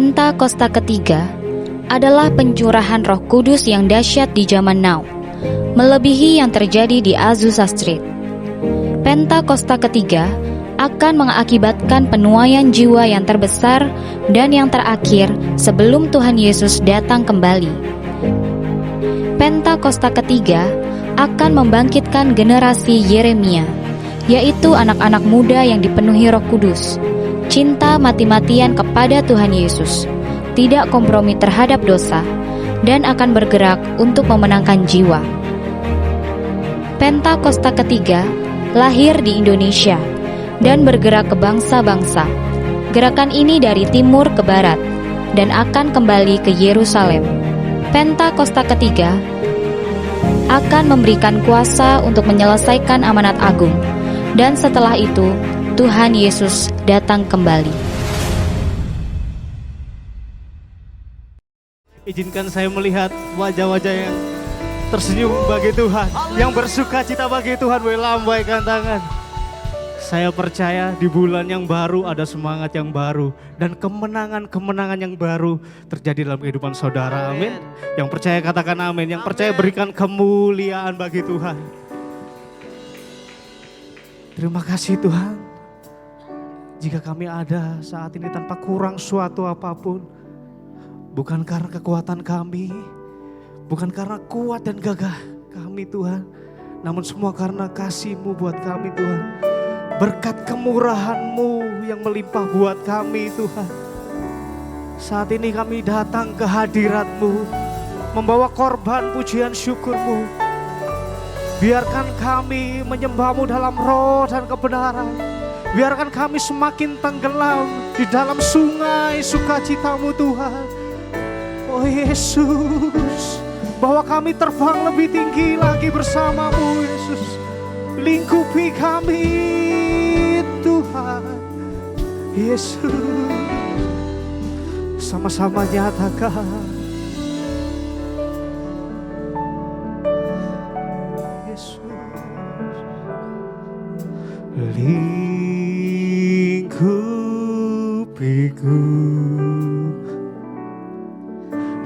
Pentakosta ketiga adalah pencurahan Roh Kudus yang dahsyat di zaman now, melebihi yang terjadi di Azusa Street. Pentakosta ketiga akan mengakibatkan penuaian jiwa yang terbesar dan yang terakhir sebelum Tuhan Yesus datang kembali. Pentakosta ketiga akan membangkitkan generasi Yeremia, yaitu anak-anak muda yang dipenuhi Roh Kudus, cinta mati-matian kepada Tuhan Yesus, tidak kompromi terhadap dosa, dan akan bergerak untuk memenangkan jiwa. Pentakosta ketiga lahir di Indonesia dan bergerak ke bangsa-bangsa. Gerakan ini dari timur ke barat dan akan kembali ke Yerusalem. Pentakosta ketiga akan memberikan kuasa untuk menyelesaikan amanat agung, dan setelah itu Tuhan Yesus datang kembali. Izinkan saya melihat wajah-wajah yang tersenyum bagi Tuhan, yang bersuka cita bagi Tuhan. Boleh lambaikan tangan. Saya percaya di bulan yang baru ada semangat yang baru dan kemenangan-kemenangan yang baru terjadi dalam kehidupan saudara. Amin. Yang percaya katakan amin. Yang percaya berikan kemuliaan bagi Tuhan. Terima kasih Tuhan. Jika kami ada saat ini tanpa kurang suatu apapun, bukan karena kekuatan kami, bukan karena kuat dan gagah kami Tuhan, namun semua karena kasih-Mu buat kami Tuhan. Berkat kemurahan-Mu yang melimpah buat kami Tuhan. Saat ini kami datang ke hadirat-Mu, membawa korban pujian syukur-Mu. Biarkan kami menyembah-Mu dalam roh dan kebenaran. Biarkan kami semakin tenggelam di dalam sungai sukacita-Mu Tuhan. Oh Yesus, bawa kami terbang lebih tinggi lagi bersama-Mu Yesus. Lingkupi kami Tuhan Yesus. Sama-sama nyatakan Yesus. Lingkupiku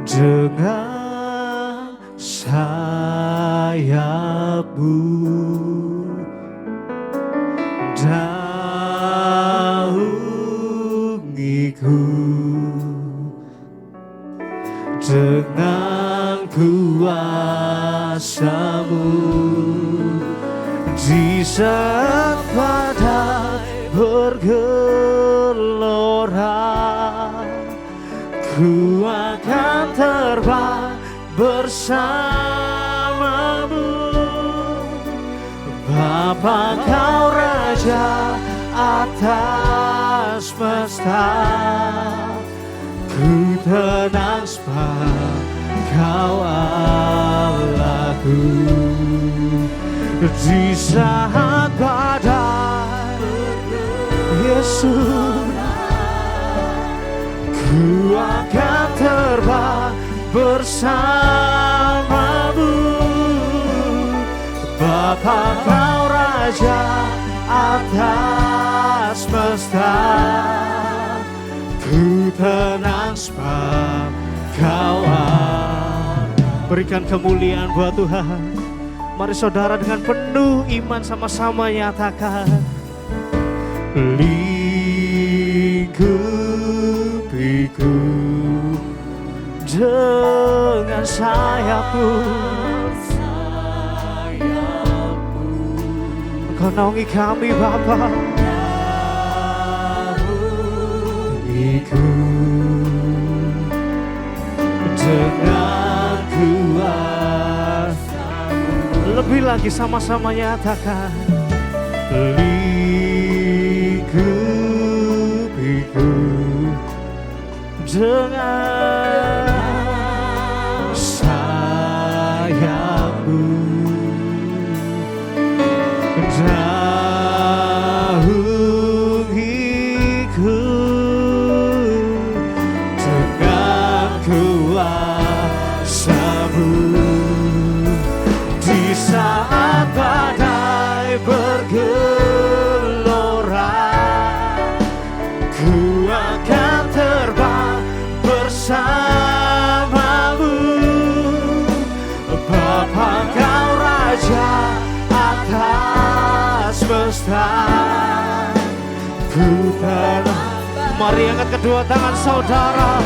dengan sayap-Mu, naungiku dengan kuasa-Mu. Di saat badai bergelora, ku akan terbang bersama-Mu. Bapa Kau Raja atas semesta, ku tenang sebab Kau Allahku. Di saat badai Yesus, ku akan terbang bersama-Mu. Bapa Kau Raja atas semesta, ku tenang sebab Kau Allah. Berikan kemuliaan buat Tuhan. Mari saudara dengan penuh iman sama-sama nyatakan, lingkupiku dengan sayap-Mu. Engkau naungi kami Bapa. Naungiku dengan kuasa-Mu. Lebih lagi sama-sama nyatakan, lingkupiku dengan sayap-Mu, naungiku dengan kuasa-Mu. Di saat badai bergelora, ku akan terbang semesta. Ku tenang. Mari angkat kedua tangan saudara,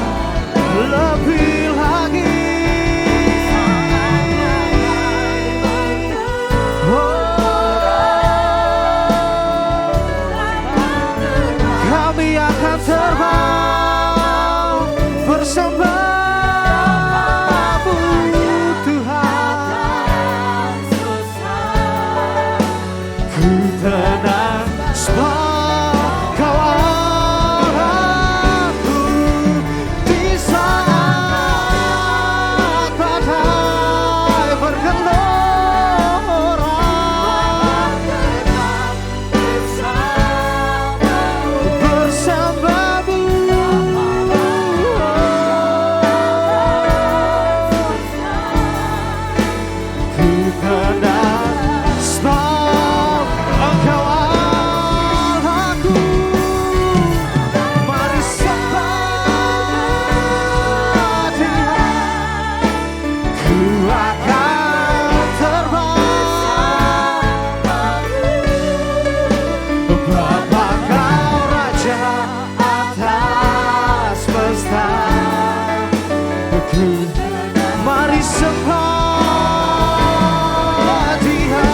lebih lagi. Kami akan terbang bersamamu Tuhan. Ku tenang sebab Kau Allahku. Di saat badai bergelora, bersamamu. Ku tenang sebab Engkau Allahku. Mari sembah Dia. Ku akan terbang. Bapa Kau Raja atas semesta. Mari sembah Dia.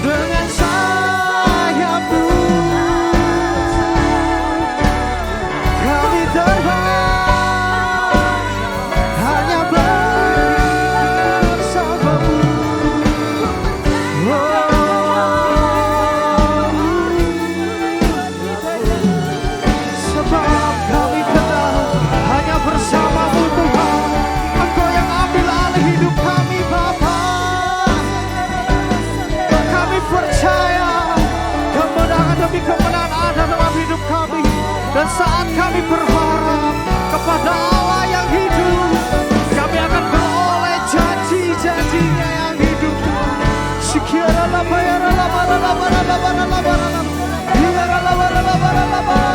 Dengan sayap-Mu kami terbang hanya bersama-Mu. Sebab kami kenal hanya bersama-Mu Tuhan. Engkau yang ambil alih hidup kami Bapa. Kami percaya kemenangan demi kemenangan ada dalam hidup kami. Dan saat kami berharap kepada Allah yang hidup, kami akan beroleh janji-janji-Nya yang hidup. Sekiara labayara labara labara labara labara labara labara labara labara.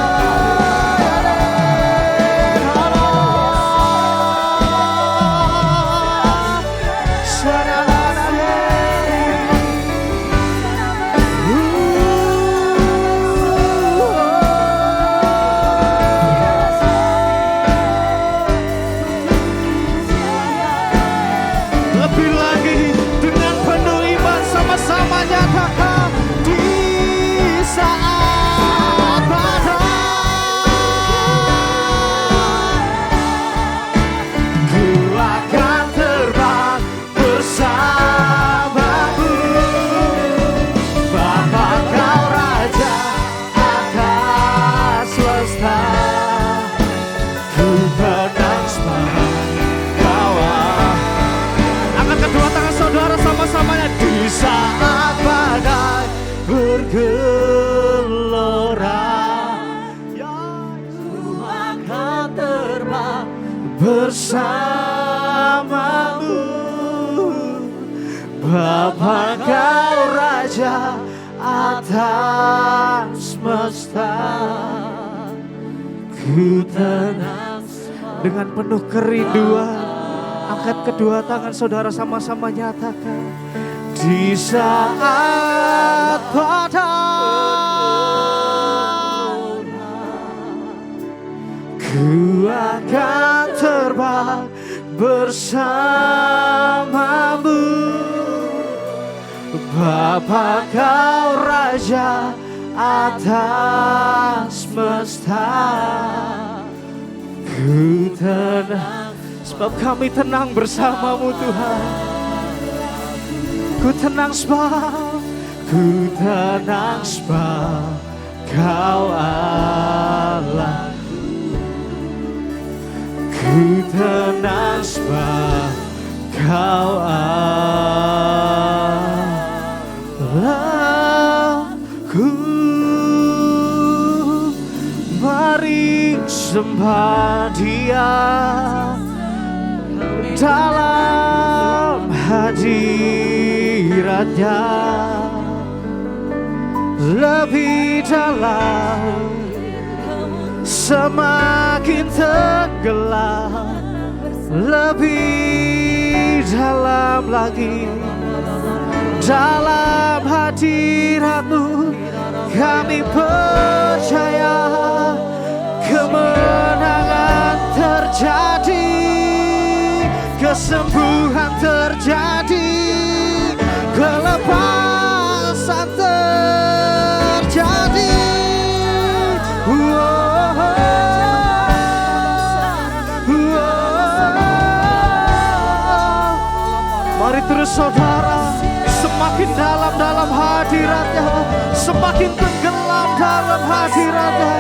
Lebih lagi dengan penuh iman sama-sama nyatakan di saat badai ku akan terbang bersama-Mu. Bapa Kau Raja atas semesta. Ku tenang sebab Kau angkat kedua tangan saudara sama-samanya. Di saat badai bergelora, ku akan terbang bersama-Mu. Bapa Kau Raja atas semesta. Ku tenang dengan penuh kerinduan. Angkat kedua tangan saudara sama-sama nyatakan. Di saat badai ku akan terbang bersama-Mu. Bapa Kau Raja atas semesta. Ku tenang sebab kami tenang bersama-Mu Tuhan. Ku tenang sebab Kau Allah. Ku tenang sebab Kau Allahku. Mari sembah Dia dalam hadirat-Nya, lebih dalam, semakin tenggelam, lebih dalam lagi, dalam hadirat-Mu kami percaya kemenangan terjadi, kesembuhan terjadi, kelepasan terjadi. Mari terus saudara, semakin dalam hadirat-Nya, semakin tenggelam dalam hadirat-Nya,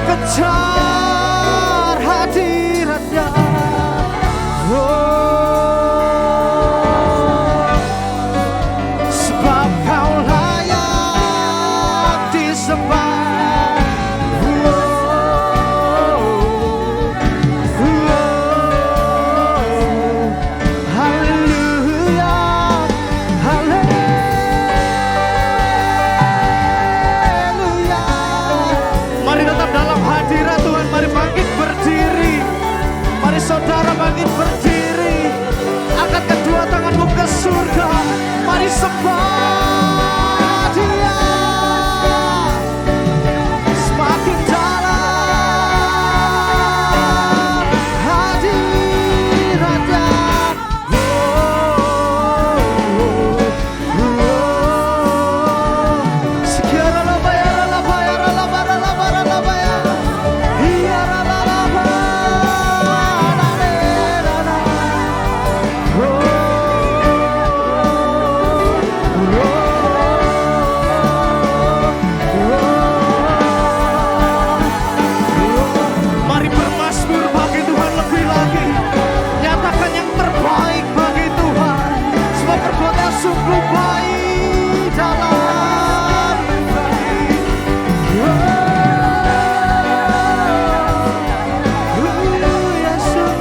kejar hadirat-Nya. Sebab Kau layak disembah. Saudara bangkit berdiri, angkat kedua tanganmu ke surga, mari sembah Dia. Semakin dalam hadirat-Nya. Sungguh baik dalam baik. Yesus,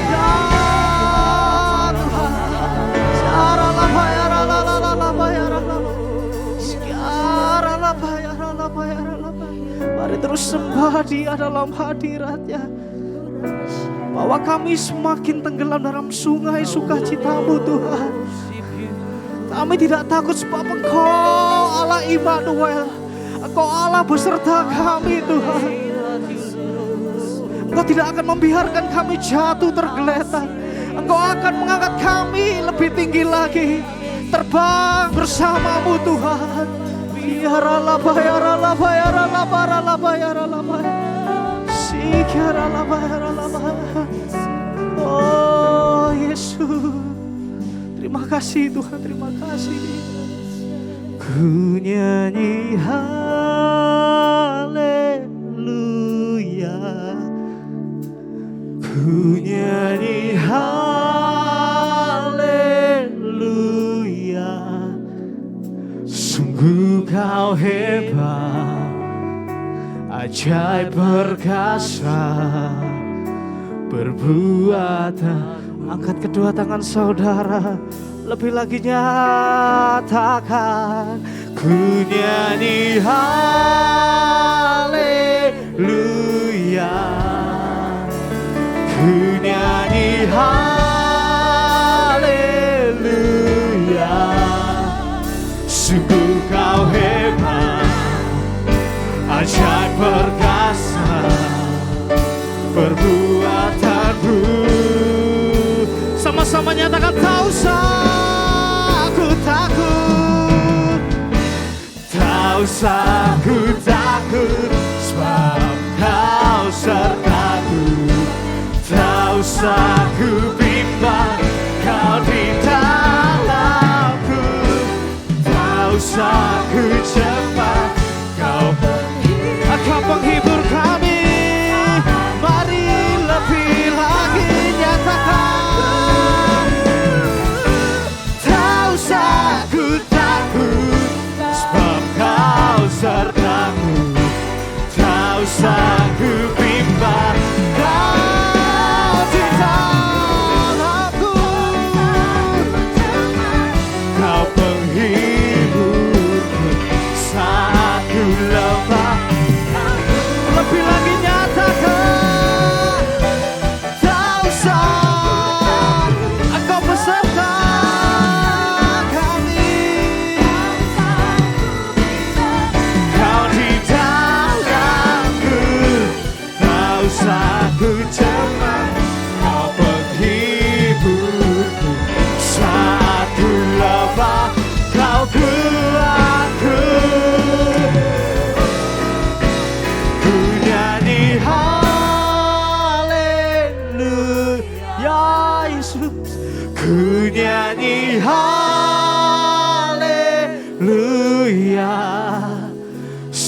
ya Tuhan, searalah bayar. Mari terus sembah Dia dalam hadirat-Nya, bahwa kami semakin tenggelam dalam sungai sukacita-Mu Tuhan. Kami tidak takut sebab Engkau Allah Immanuel, Engkau Allah beserta kami Tuhan. Engkau tidak akan membiarkan kami jatuh tergeletak. Engkau akan mengangkat kami lebih tinggi lagi, terbang bersama-Mu Tuhan. Biaralah bayaralah. Oh Yesus, terima kasih Tuhan, terima kasih. Ku nyanyi haleluya, ku nyanyi haleluya. Sungguh Kau hebat, ajaib perkasa, perbuatan. Angkat kedua tangan saudara, lebih lagi nyatakan, ku nyanyi haleluya, ku nyanyi haleluya. Sungguh Kau hebat, ajaib perkasa, perbuatan-Mu. Sama-sama nyatakan, tak usah aku takut, tak usah aku takut, sebab Kau sertaku. Tak usah aku bimbang, Kau di dalamku. Tak usah aku cepat, Kau penghibur kami. Mari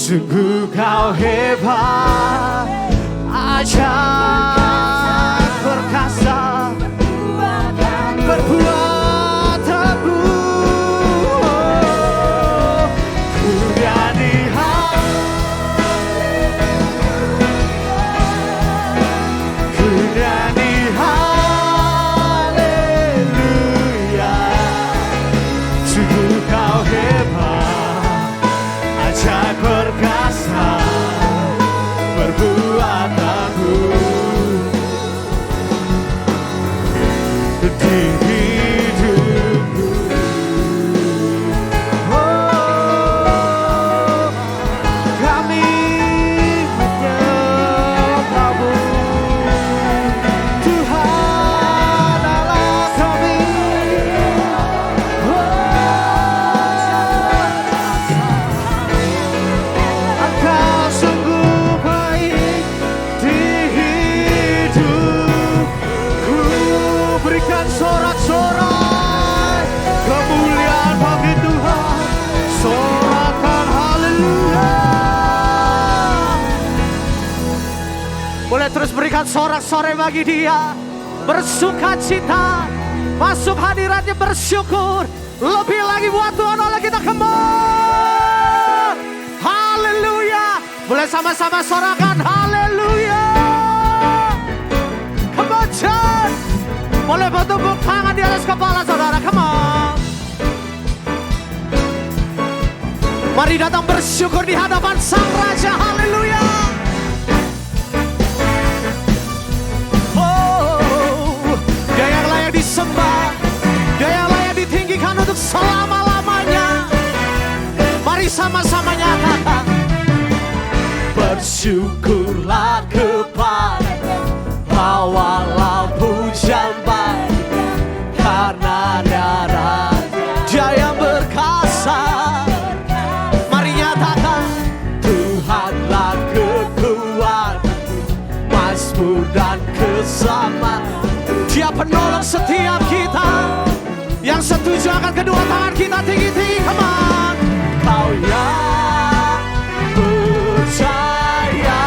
Sungguh kau hebat, ajaib perkasa, berbuat teguh. Ku nyanyi haleluya. Sungguh kau hebat, ajaib perkasa, berbuat teguh di hidupku. Oh, kami menyembahmu, Tuhan Allah kami. Engkau sungguh baik di hidupku. Berikan sorak-sorai kemuliaan bagi Tuhan. Sorakan haleluya. Boleh terus berikan sorak-sorai bagi Dia. Bersuka cita, masuk hadiratnya bersyukur. Lebih lagi buat Tuhan oleh kita, come on. Haleluya. Boleh sama-sama sorakan haleluya. Come on church. Boleh bertepuk tangan di atas kepala saudara, come on. Mari datang bersyukur di hadapan Sang Raja, haleluya. Oh, Dia yang layak disembah, Dia yang layak ditinggikan untuk selama-lamanya. Mari sama-sama nyatakan, bersyukurlah kepada, bawalah pujian bagi, karena Dia yang berkasa. Mari nyatakan, Tuhanlah kekuatanku, mazmur dan keselamatan. Dia penolong setiap kita. Yang setuju akan kedua tangan kita tinggi-tinggi, come on. Kau yang percaya,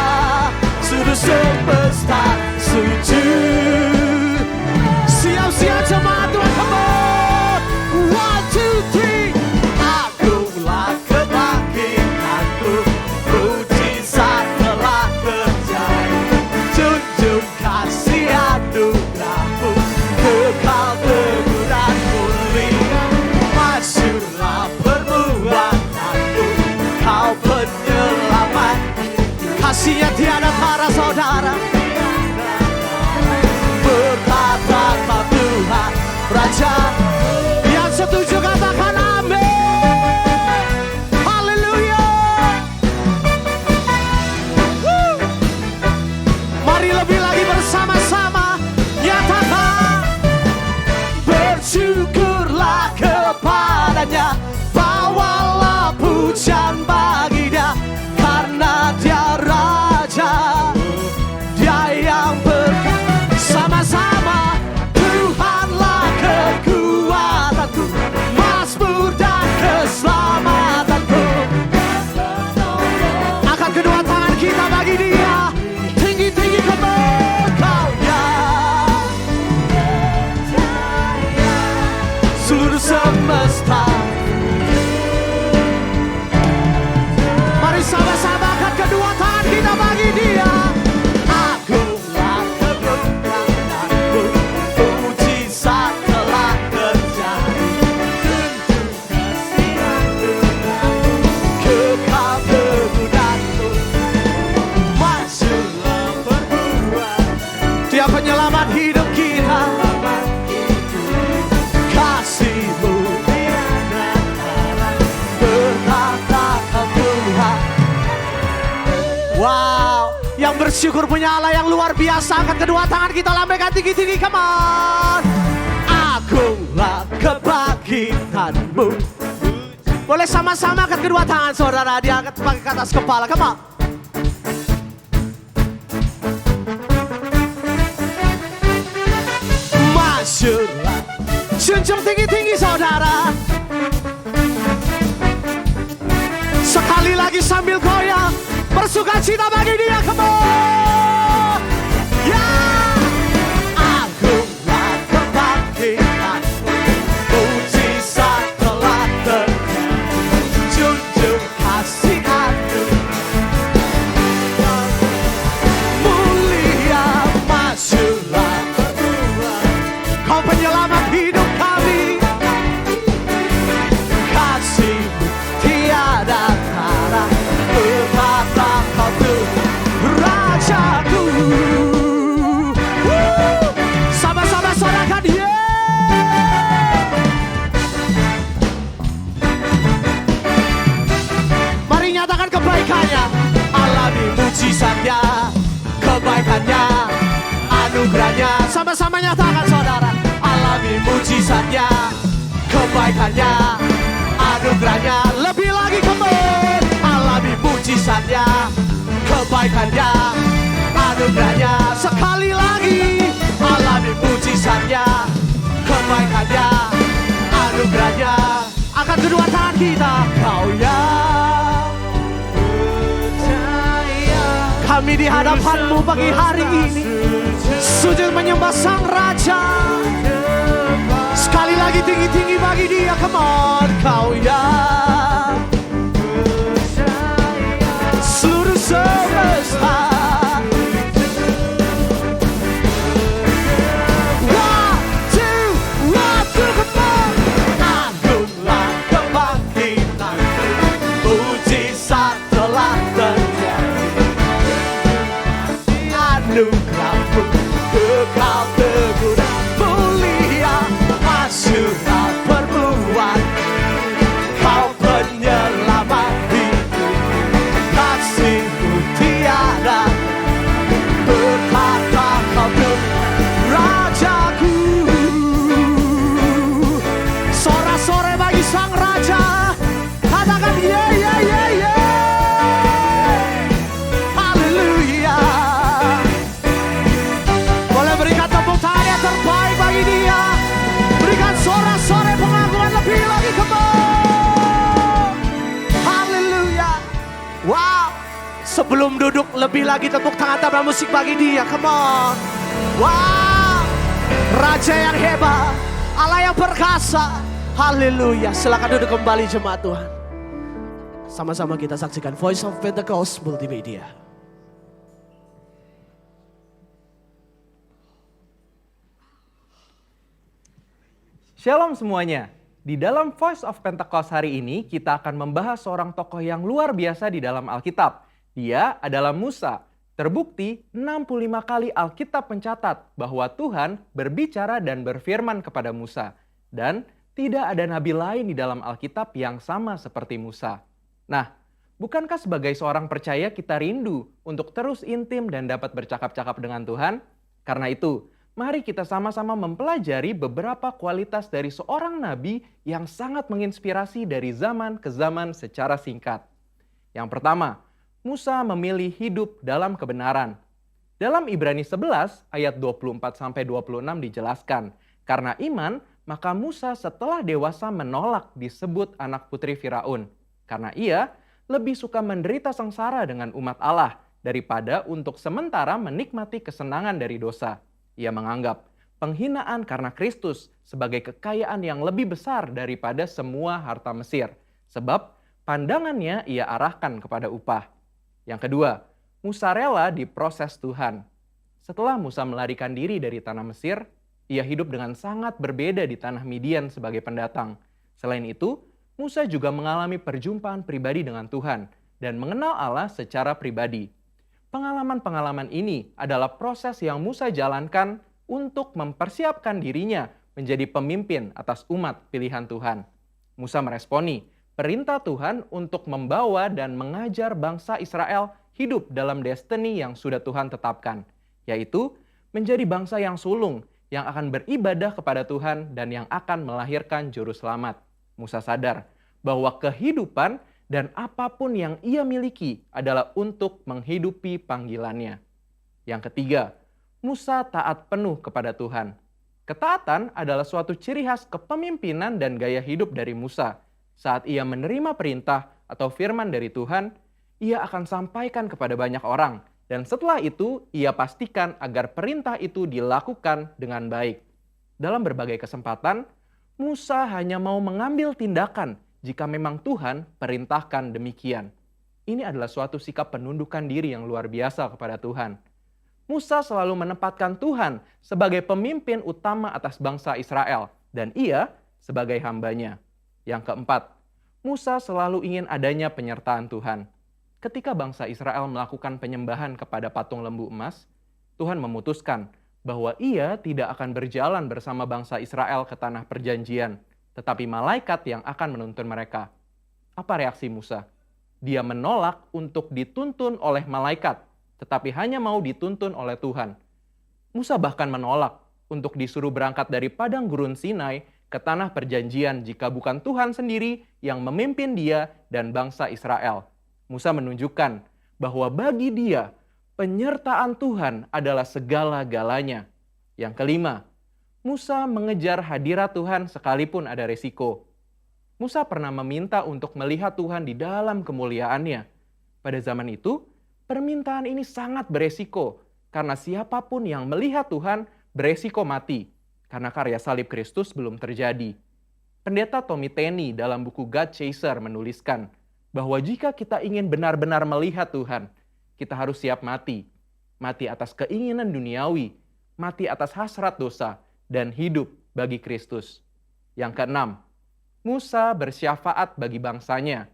seluruh semesta sujud. Siap-siap jemaat Tuhan, come on. 1, 2, 3. Agunglah kebangkitanmu, mujizat telah terjadi. Junjung kasih anugerahmu, kekal teguh dan mulia. Masyurlah perbuatanmu, kau penyelamat. Kasihnya tiada tara saudara. Berkatalah Tuhan Raja. Yang setuju katakan amin. Haleluya. Mari lebih lagi bersama-sama nyatakan, bersyukurlah kepadanya, bawalah pujian bagi Dia, karena Dia Raja, Dia yang bersama-sama. Tuhanlah kekuatanku, mazmur dan keselamatanku. Angkat kedua tangan kita bagi Dia, tinggi-tinggi ke Kau yang seluruh semesta. Mari sama-sama angkat kedua tangan kita bagi Dia. Agunglah kebenaranmu, mujizat telah terjadi. Kekal kemuliaanmu, masyurlah perbuatan. Dia penyelamat hidup kita. Kasih-Mu tiada tara, berkatakan Tuhan. Wow, yang bersyukur punya Allah yang luar biasa. Angkat kedua tangan kita, lambaikan tinggi-tinggi, come on. Agunglah kebangkitanmu. Boleh sama-sama angkat kedua tangan saudara, diangkat pakai ke atas kepala, come on. Masyurlah, junjung tinggi-tinggi saudara. Sekali lagi sambil goyang. sukacita bagi dia, come on. Ya, agunglah kebangkitan, mujizat telah terjadi, junjung kasihan-Mu, mulia majulah berbuat, Kau penyelamat hidup kami, kasih-Mu tiada tara, berkata Kau Tuhan Rajaku. Sama-sama sorakan ye. Mari nyatakan kebaikannya, alami mujizatnya, kebaikannya, anugerahnya. Sama-sama nyatakan saudara, alami mujizatnya, kebaikannya, anugerahnya. Lebih lagi kembali, alami mujizatnya, kebaikannya, anugerahnya. Sekali lagi, alami mujizatnya, kebaikannya, anugerahnya. Angkat kedua tangan kita, Kau yang percaya. Kami di hadapan-Mu pagi hari ini, sujud menyembah Sang Raja. Sekali lagi tinggi-tinggi bagi Dia, come on. Kau yang percaya, seluruh semesta. One, two, come on. Agunglah kebangkitan, mujizat telah terjadi, anugerah-Mu kekal teguh dan mulia, majulah berbuat, Kau penyelamat hidup, kasih-Mu tiada, berkata Kau Tuhan Rajaku. Sorak-sorai bagi Sang Raja, katakan ye ye ye ye. Haleluya. Boleh berikan tepuk tangan yang terbaik bagi Dia. Berikan sorak-sorai pengakuan lebih lagi, come on. Haleluya. Wow. Sebelum duduk lebih lagi tepuk tangan tambah musik bagi Dia, come on. Wow. Raja yang hebat, Allah yang perkasa. Haleluya. Silakan duduk kembali jemaat Tuhan. Sama-sama kita saksikan Voice of Pentecost Multimedia. Shalom semuanya. Di dalam Voice of Pentecost hari ini kita akan membahas seorang tokoh yang luar biasa di dalam Alkitab. Dia adalah Musa. Terbukti 65 kali Alkitab mencatat bahwa Tuhan berbicara dan berfirman kepada Musa. Dan tidak ada nabi lain di dalam Alkitab yang sama seperti Musa. Nah, bukankah sebagai seorang percaya kita rindu untuk terus intim dan dapat bercakap-cakap dengan Tuhan? Karena itu, mari kita sama-sama mempelajari beberapa kualitas dari seorang nabi yang sangat menginspirasi dari zaman ke zaman secara singkat. Yang pertama, Musa memilih hidup dalam kebenaran. Dalam Ibrani 11 ayat 24-26 dijelaskan, karena iman, maka Musa setelah dewasa menolak disebut anak putri Firaun. Karena ia lebih suka menderita sengsara dengan umat Allah daripada untuk sementara menikmati kesenangan dari dosa. Ia menganggap penghinaan karena Kristus sebagai kekayaan yang lebih besar daripada semua harta Mesir. Sebab pandangannya ia arahkan kepada upah. Yang kedua, Musa rela diproses Tuhan. Setelah Musa melarikan diri dari tanah Mesir, ia hidup dengan sangat berbeda di tanah Midian sebagai pendatang. Selain itu, Musa juga mengalami perjumpaan pribadi dengan Tuhan dan mengenal Allah secara pribadi. Pengalaman-pengalaman ini adalah proses yang Musa jalankan untuk mempersiapkan dirinya menjadi pemimpin atas umat pilihan Tuhan. Musa meresponi perintah Tuhan untuk membawa dan mengajar bangsa Israel hidup dalam destiny yang sudah Tuhan tetapkan, yaitu menjadi bangsa yang sulung, yang akan beribadah kepada Tuhan dan yang akan melahirkan juru selamat. Musa sadar bahwa kehidupan dan apapun yang ia miliki adalah untuk menghidupi panggilannya. Yang ketiga, Musa taat penuh kepada Tuhan. Ketaatan adalah suatu ciri khas kepemimpinan dan gaya hidup dari Musa. Saat ia menerima perintah atau firman dari Tuhan, ia akan sampaikan kepada banyak orang. Dan setelah itu, ia pastikan agar perintah itu dilakukan dengan baik. Dalam berbagai kesempatan, Musa hanya mau mengambil tindakan jika memang Tuhan perintahkan demikian. Ini adalah suatu sikap penundukan diri yang luar biasa kepada Tuhan. Musa selalu menempatkan Tuhan sebagai pemimpin utama atas bangsa Israel, dan ia sebagai hambanya. Yang keempat, Musa selalu ingin adanya penyertaan Tuhan. Ketika bangsa Israel melakukan penyembahan kepada patung lembu emas, Tuhan memutuskan bahwa ia tidak akan berjalan bersama bangsa Israel ke tanah perjanjian, tetapi malaikat yang akan menuntun mereka. Apa reaksi Musa? Dia menolak untuk dituntun oleh malaikat, tetapi hanya mau dituntun oleh Tuhan. Musa bahkan menolak untuk disuruh berangkat dari padang gurun Sinai ke tanah perjanjian jika bukan Tuhan sendiri yang memimpin dia dan bangsa Israel. Musa menunjukkan bahwa bagi dia, penyertaan Tuhan adalah segala-galanya. Yang kelima, Musa mengejar hadirat Tuhan sekalipun ada resiko. Musa pernah meminta untuk melihat Tuhan di dalam kemuliaannya. Pada zaman itu, permintaan ini sangat beresiko, karena siapapun yang melihat Tuhan beresiko mati, karena karya salib Kristus belum terjadi. Pendeta Tommy Tenney dalam buku God Chaser menuliskan, bahwa jika kita ingin benar-benar melihat Tuhan, kita harus siap mati. Mati atas keinginan duniawi, mati atas hasrat dosa, dan hidup bagi Kristus. Yang keenam, Musa bersyafaat bagi bangsanya.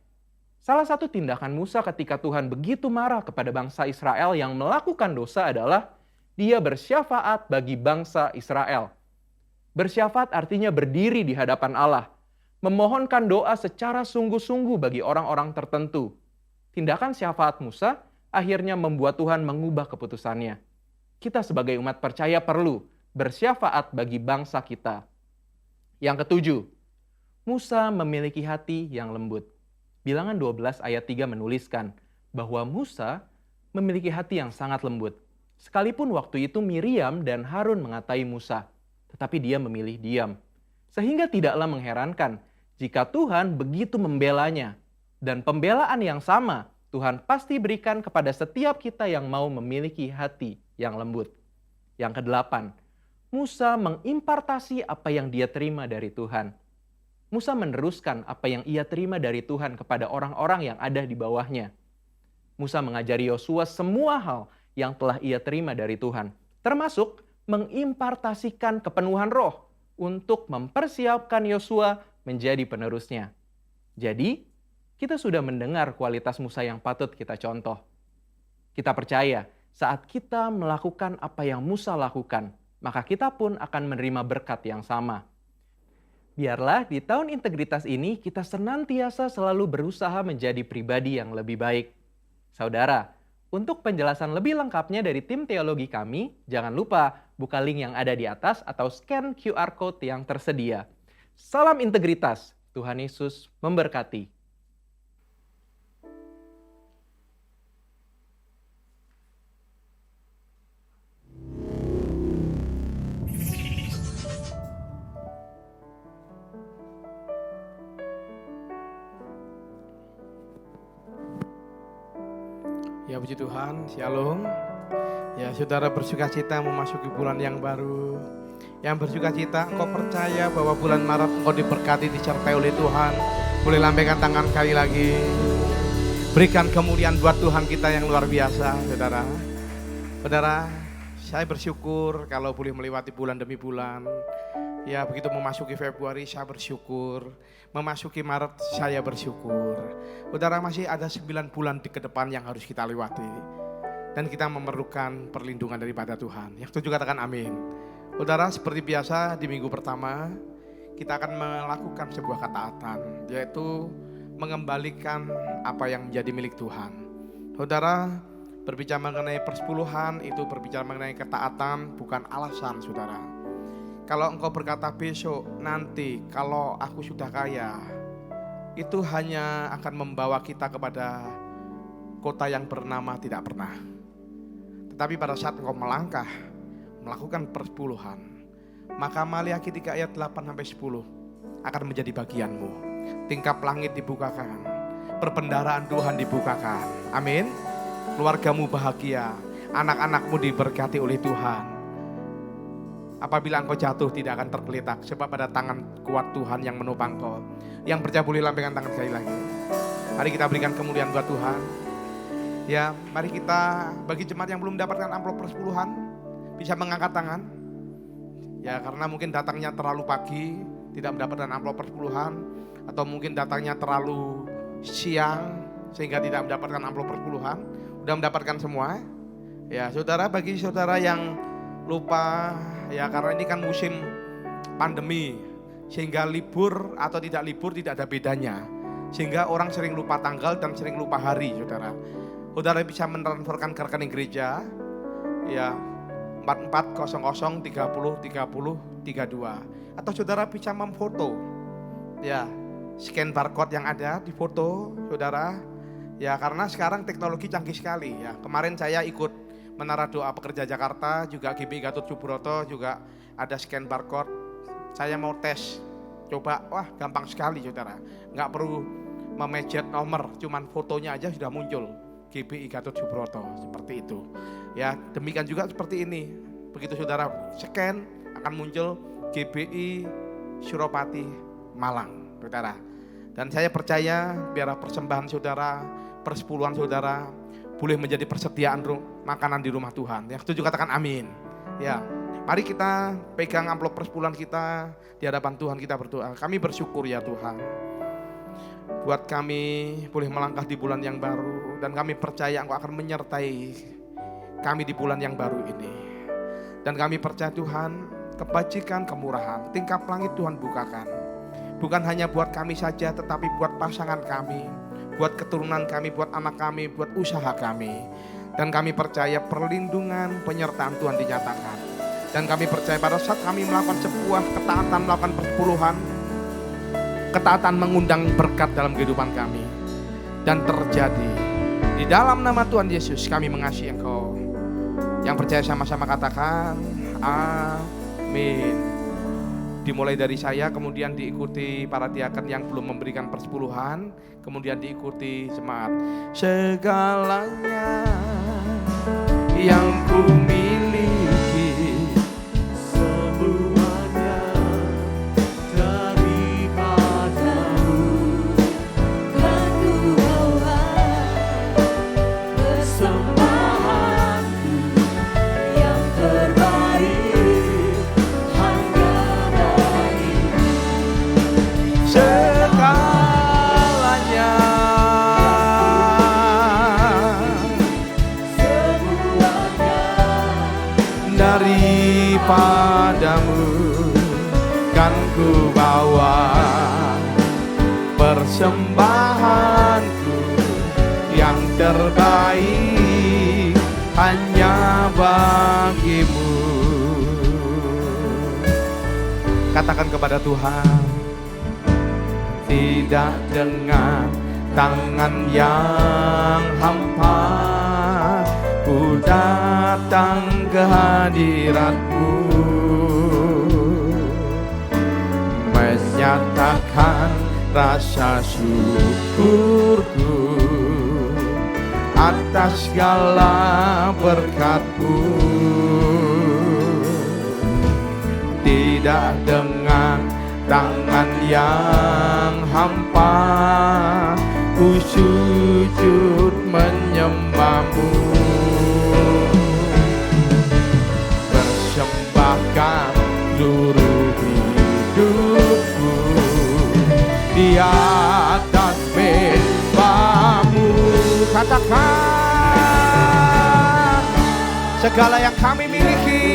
Salah satu tindakan Musa ketika Tuhan begitu marah kepada bangsa Israel yang melakukan dosa adalah dia bersyafaat bagi bangsa Israel. Bersyafaat artinya berdiri di hadapan Allah, memohonkan doa secara sungguh-sungguh bagi orang-orang tertentu. Tindakan syafaat Musa akhirnya membuat Tuhan mengubah keputusannya. Kita sebagai umat percaya perlu bersyafaat bagi bangsa kita. Yang ketujuh, Musa memiliki hati yang lembut. Bilangan 12 ayat 3 menuliskan bahwa Musa memiliki hati yang sangat lembut. Sekalipun waktu itu Miriam dan Harun mengatai Musa, tetapi dia memilih diam. Sehingga tidaklah mengherankan jika Tuhan begitu membelanya. Dan pembelaan yang sama Tuhan pasti berikan kepada setiap kita yang mau memiliki hati yang lembut. Yang kedelapan, Musa mengimpartasi apa yang dia terima dari Tuhan. Musa meneruskan apa yang ia terima dari Tuhan kepada orang-orang yang ada di bawahnya. Musa mengajari Yosua semua hal yang telah ia terima dari Tuhan, termasuk mengimpartasikan kepenuhan roh untuk mempersiapkan Yosua menjadi penerusnya. Jadi, kita sudah mendengar kualitas Musa yang patut kita contoh. Kita percaya saat kita melakukan apa yang Musa lakukan, maka kita pun akan menerima berkat yang sama. Biarlah di tahun integritas ini kita senantiasa selalu berusaha menjadi pribadi yang lebih baik. Saudara, untuk penjelasan lebih lengkapnya dari tim teologi kami, jangan lupa buka link yang ada di atas atau scan QR Code yang tersedia. Salam integritas, Tuhan Yesus memberkati. Ya puji Tuhan, Shalom. Ya saudara bersukacita memasuki bulan yang baru. Yang bersukacita, engkau percaya bahwa bulan Maret engkau diberkati, disertai oleh Tuhan. Boleh lambaikan tangan kali lagi. Berikan kemuliaan buat Tuhan kita yang luar biasa, saudara. Saudara, saya bersyukur kalau boleh melewati bulan demi bulan. Ya begitu memasuki Februari saya bersyukur, memasuki Maret saya bersyukur. Saudara, masih ada 9 bulan ke depan yang harus kita lewati. Dan kita memerlukan perlindungan daripada Tuhan. Yang setuju katakan amin. Saudara, seperti biasa di minggu pertama kita akan melakukan sebuah ketaatan, yaitu mengembalikan apa yang menjadi milik Tuhan. Saudara, berbicara mengenai persepuluhan itu berbicara mengenai ketaatan, bukan alasan saudara. Kalau engkau berkata besok, nanti, kalau aku sudah kaya, itu hanya akan membawa kita kepada kota yang bernama tidak pernah. Tetapi pada saat engkau melangkah, melakukan persepuluhan, maka Maliaki 3 ayat 8-10 akan menjadi bagianmu. Tingkap langit dibukakan, perbendaharaan Tuhan dibukakan. Amin. Keluargamu bahagia, anak-anakmu diberkati oleh Tuhan. Apabila engkau jatuh tidak akan tergeletak, sebab ada tangan kuat Tuhan yang menopang kau. Yang percaya boleh lambaikan tangan sekali lagi. Mari kita berikan kemuliaan buat Tuhan. Ya, mari kita bagi jemaat yang belum mendapatkan amplop persepuluhan bisa mengangkat tangan. Ya, karena mungkin datangnya terlalu pagi, tidak mendapatkan amplop persepuluhan, atau mungkin datangnya terlalu siang sehingga tidak mendapatkan amplop persepuluhan. Udah mendapatkan semua? Ya, saudara, bagi saudara yang lupa, ya karena ini kan musim pandemi, sehingga libur atau tidak libur tidak ada bedanya. Sehingga orang sering lupa tanggal dan sering lupa hari, saudara. Saudara bisa mentransferkan ke rekening gereja, ya 4400 30 30 32. Atau saudara bisa memfoto, ya scan barcode yang ada di foto, saudara. Ya karena sekarang teknologi canggih sekali. Ya kemarin saya ikut Menara Doa Pekerja Jakarta, juga GBI Gatot Subroto juga ada scan barcode. Saya mau tes, coba, wah gampang sekali saudara. Nggak perlu memejet nomor, cuman fotonya aja sudah muncul. GBI Gatot Subroto, seperti itu. Ya demikian juga seperti ini. Begitu saudara scan, akan muncul GBI Suropati Malang, saudara. Dan saya percaya biar persembahan saudara, persepuluhan saudara, boleh menjadi persediaan makanan di rumah Tuhan. Yang setuju katakan amin. Ya, mari kita pegang amplop persepuluhan kita di hadapan Tuhan, kita berdoa. Kami bersyukur ya Tuhan, buat kami boleh melangkah di bulan yang baru, dan kami percaya Engkau akan menyertai kami di bulan yang baru ini. Dan kami percaya Tuhan, kebajikan, kemurahan, tingkap langit Tuhan bukakan. Bukan hanya buat kami saja, tetapi buat pasangan kami, buat keturunan kami, buat anak kami, buat usaha kami. Dan kami percaya perlindungan, penyertaan Tuhan dinyatakan. Dan kami percaya pada saat kami melakukan sebuah ketaatan, melakukan persepuluhan, ketaatan mengundang berkat dalam kehidupan kami. Dan terjadi. Di dalam nama Tuhan Yesus kami mengasihi Engkau. Yang percaya sama-sama katakan amin. Dimulai dari saya, kemudian diikuti para diaken yang belum memberikan persepuluhan, kemudian diikuti jemaat. Segalanya yang ku miliki, semuanya daripadamu, kan ku bawa persembahanku yang terbaik hanya bagimu. Segalanya, semuanya daripadamu, kan ku bawa persembahanku yang terbaik hanya bagimu. Katakan kepada Tuhan, tidak dengan tangan yang hampa ku datang ke hadirat-Mu, menyatakan rasa syukurku atas segala berkat-Mu. Tidak dengan tangan yang hampa ku sujud menyembah-Mu, persembahkan seluruh hidupku di atas mezbah-Mu. Katakan, segala yang kami miliki,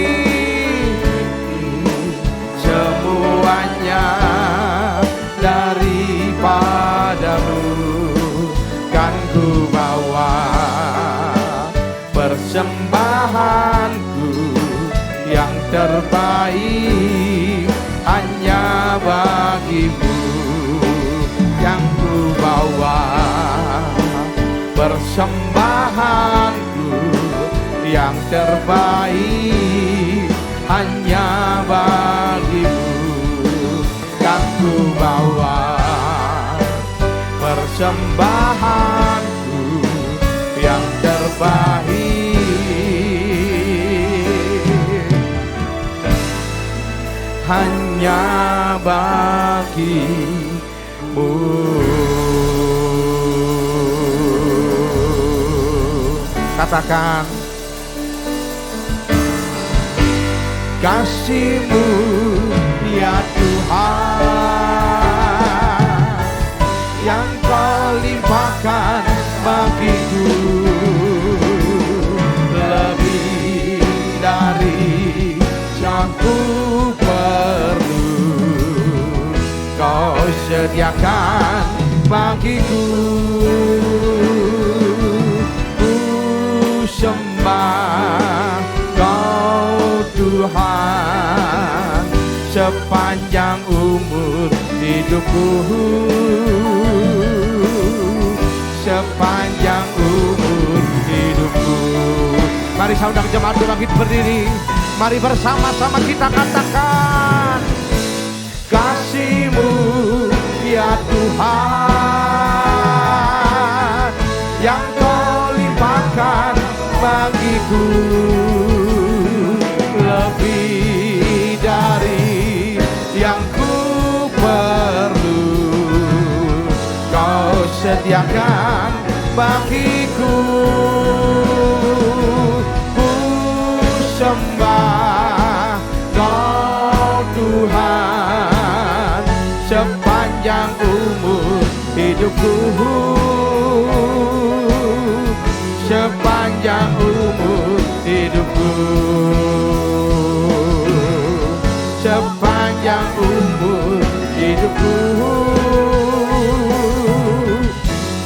semuanya daripadamu, kan ku bawa persembahanku yang terbaik hanya bagimu. Yang ku bawa persembahanku yang terbaik hanya bagimu. Kan ku bawa persembahanku yang terbaik hanya bagimu. Katakan, kasih-Mu ya Tuhan yang Kau limpahkan bagiku lebih dari yang ku perlu. Kau sediakan bagiku. Ku sembah Kau Tuhan sepanjang umur hidupku, sepanjang umur hidupku. Mari saudara jemaat bangkit berdiri. Mari bersama-sama kita katakan, kasih-Mu ya Tuhan yang Kau limpahkan bagiku lebih dari yang ku perlu. Kau sediakan bagiku. Ku sembah Kau Tuhan sepanjang umur hidupku, sepanjang umur hidupku, sepanjang umur hidupku,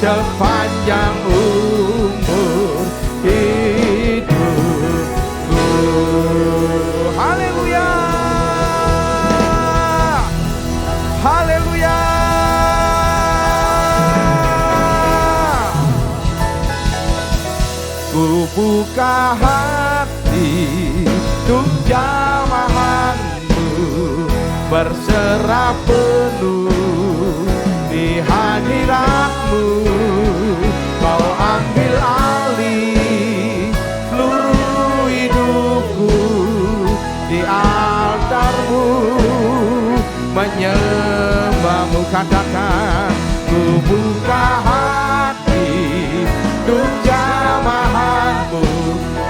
sepanjang umur hidupku. Haleluya, haleluya. Ku buka hati untuk jamahan-Mu, berserah penuh di hadirat-Mu. Kau ambil alih seluruh hidupku di altar-Mu, menyembah-Mu. Katakan, ku buka hati untuk jamahan-Mu.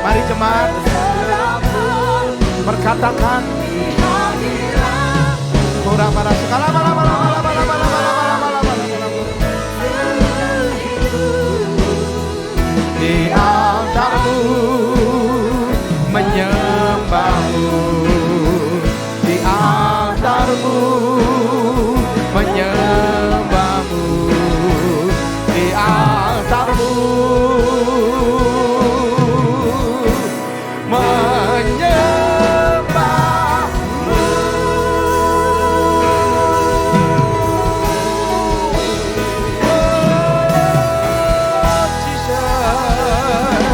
Mari jemaat berkatakan, kurang para segala di altar-Mu, menyembah-Mu. Di altar-Mu, menyembah-Mu. Di altar-Mu, menyembah-Mu. Oh, Jesus.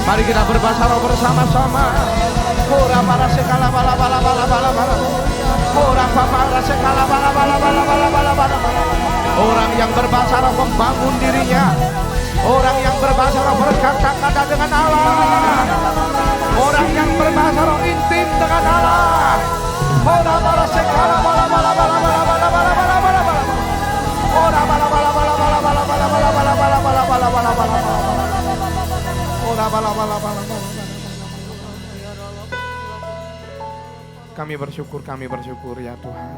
Mari kita berbahasa roh bersama-sama. Ora para sekala bala bala bala bala bala. Ora para sekala bala bala bala bala bala bala. Orang yang berbahasa roh membangun dirinya. Orang yang berbahasa roh berkata-kata dengan Allah. Orang yang berbahasa roh intim dengan Allah. Ora para sekala bala bala bala bala bala bala bala bala bala. Ora bala bala bala bala bala bala bala bala bala bala bala bala bala. Ora bala bala bala bala. Kami bersyukur ya Tuhan.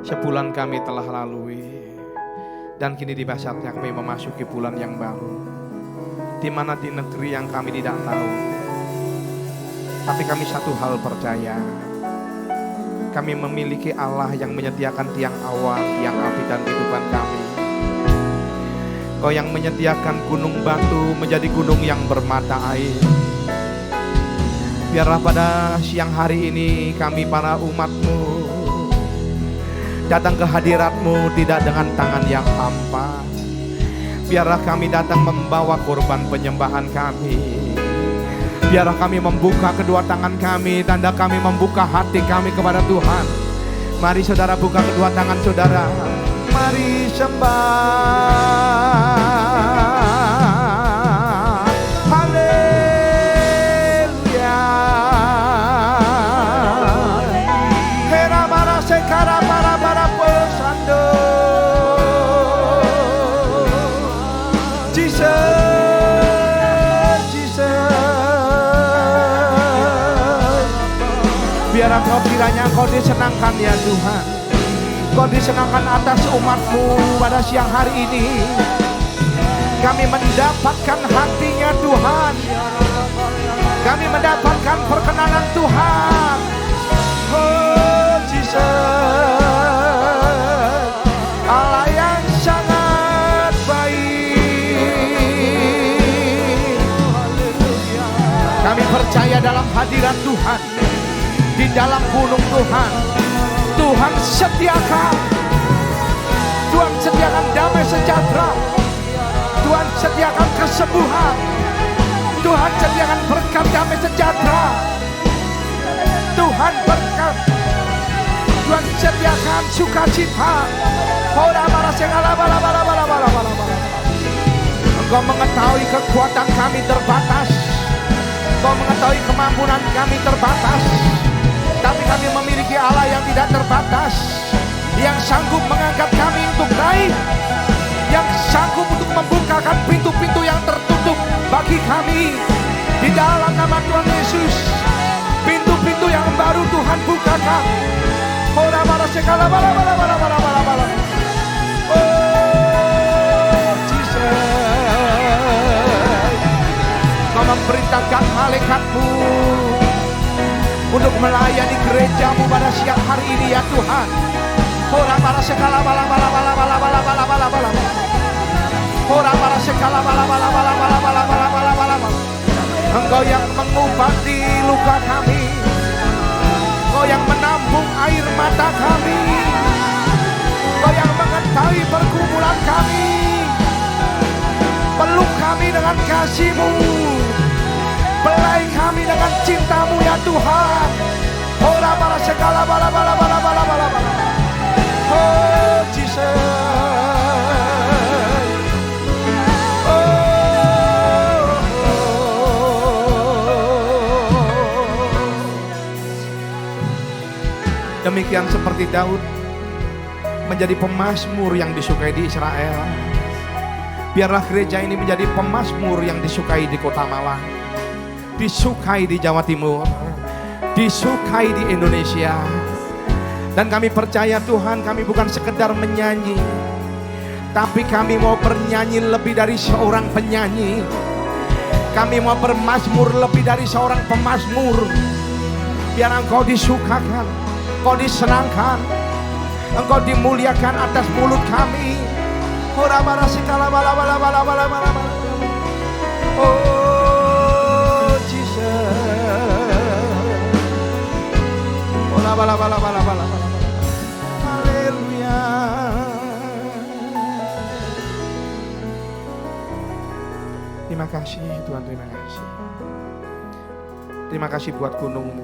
Sebulan kami telah lalui dan kini di saatnya kami memasuki bulan yang baru, di mana di negeri yang kami tidak tahu. Tapi kami satu hal percaya, kami memiliki Allah yang menyediakan tiang awan, tiang api dan kehidupan kami. Kau yang menyediakan gunung batu menjadi gunung yang bermata air. Biarlah pada siang hari ini kami para umat-Mu datang ke hadirat-Mu tidak dengan tangan yang hampa. Biarlah kami datang membawa korban penyembahan kami. Biarlah kami membuka kedua tangan kami, tanda kami membuka hati kami kepada Tuhan. Mari saudara buka kedua tangan saudara. Mari sembah. Haleluya. Hera bara sekara bara bara posando. Jesus, Jesus. Biar engkau kiranya engkau disenangkan ya Tuhan. Kau disenangkan atas umat-Mu pada siang hari ini. Kami mendapatkan hatinya Tuhan. Kami mendapatkan perkenanan Tuhan. Oh Jesus, Allah yang sangat baik. Kami percaya dalam hadirat Tuhan, di dalam gunung Tuhan. Tuhan sediakan, Tuhan sediakan damai sejahtera, Tuhan sediakan kesembuhan, Tuhan sediakan berkat damai sejahtera, Tuhan berkat, Tuhan sediakan sukacita. Engkau mengetahui kekuatan kami terbatas, Engkau mengetahui kemampuan kami terbatas. Tapi kami memiliki Allah yang tidak terbatas, yang sanggup mengangkat kami untuk naik, yang sanggup untuk membukakan pintu-pintu yang tertutup bagi kami. Di dalam nama Tuhan Yesus, pintu-pintu yang baru Tuhan bukakan. Oh Jesus, Kau memerintahkan malaikat-Mu untuk melayani gereja-Mu pada siang hari ini ya Tuhan. Ora para sekala bala bala bala bala bala bala bala bala. Ora para sekala bala bala bala bala bala bala bala bala. Engkau yang mengobati luka kami, Engkau yang menampung air mata kami, Engkau yang mengetahui pergumulan kami. Peluk kami dengan kasih-Mu, belai kami dengan cinta-Mu ya Tuhan. Ora para segala bala bala bala bala bala bala. Oh Jesus. Demikian seperti Daud menjadi pemazmur yang disukai di Israel. Biarlah gereja ini menjadi pemazmur yang disukai di Kota Malang, disukai di Jawa Timur, disukai di Indonesia. Dan kami percaya Tuhan, kami bukan sekedar menyanyi, tapi kami mau bernyanyi lebih dari seorang penyanyi. Kami mau bermazmur lebih dari seorang pemazmur. Biar Engkau disukakan, Engkau disenangkan, Engkau dimuliakan atas mulut kami. Ora bara sikala bala bala bala bala bala. Oh Jesus. Ora bala bala bala bala bala. Haleluya. Terima kasih Tuhan, terima kasih. Terima kasih buat gunung-Mu.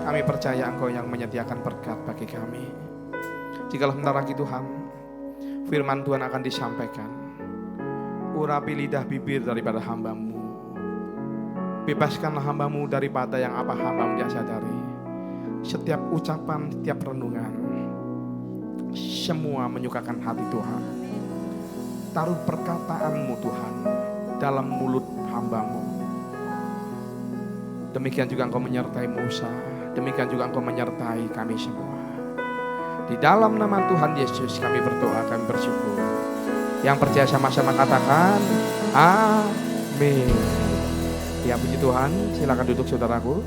Kami percaya Engkau yang menyediakan berkat bagi kami. Jikalau bentar lagi Tuhan, firman Tuhan akan disampaikan. Urapi lidah bibir daripada hamba-Mu. Bebaskanlah hamba-Mu daripada yang apa hamba-Mu tidak sadari. Setiap ucapan, setiap renungan, semua menyukakan hati Tuhan. Taruh perkataan-Mu Tuhan dalam mulut hamba-Mu. Demikian juga Engkau menyertai Musa, demikian juga Engkau menyertai kami semua. Di dalam nama Tuhan Yesus kami berdoa, kami bersyukur. Yang percaya sama-sama katakan amin. Ya puji Tuhan, silakan duduk saudaraku.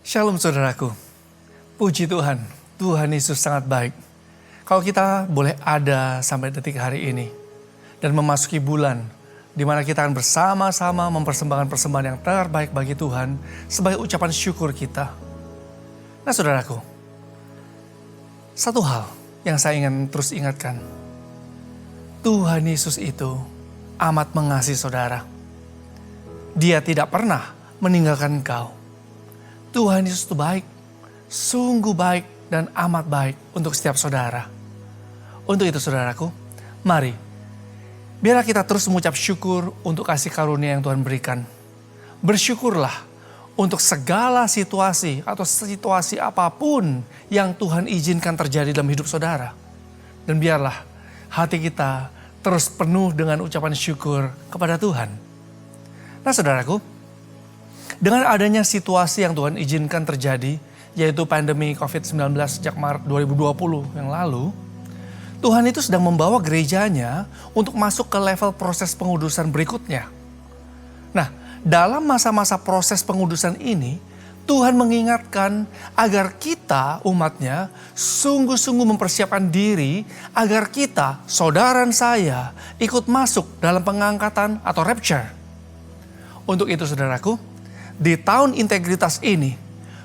Shalom saudaraku. Puji Tuhan, Tuhan Yesus sangat baik. Kalau kita boleh ada sampai detik hari ini dan memasuki bulan di mana kita akan bersama-sama mempersembahkan persembahan yang terbaik bagi Tuhan sebagai ucapan syukur kita. Nah saudaraku, satu hal yang saya ingin terus ingatkan. Tuhan Yesus itu amat mengasihi saudara. Dia tidak pernah meninggalkan engkau. Tuhan Yesus itu baik, sungguh baik dan amat baik untuk setiap saudara. Untuk itu saudaraku, mari biarlah kita terus mengucap syukur untuk kasih karunia yang Tuhan berikan. Bersyukurlah untuk segala situasi atau situasi apapun yang Tuhan izinkan terjadi dalam hidup saudara. Dan biarlah hati kita terus penuh dengan ucapan syukur kepada Tuhan. Nah saudaraku, dengan adanya situasi yang Tuhan izinkan terjadi, yaitu pandemi COVID-19 sejak Maret 2020 yang lalu, Tuhan itu sedang membawa gerejanya untuk masuk ke level proses pengudusan berikutnya. Nah, dalam masa-masa proses pengudusan ini, Tuhan mengingatkan agar kita, umatnya, sungguh-sungguh mempersiapkan diri agar kita, saudara dan saya, ikut masuk dalam pengangkatan atau rapture. Untuk itu saudaraku, di tahun integritas ini,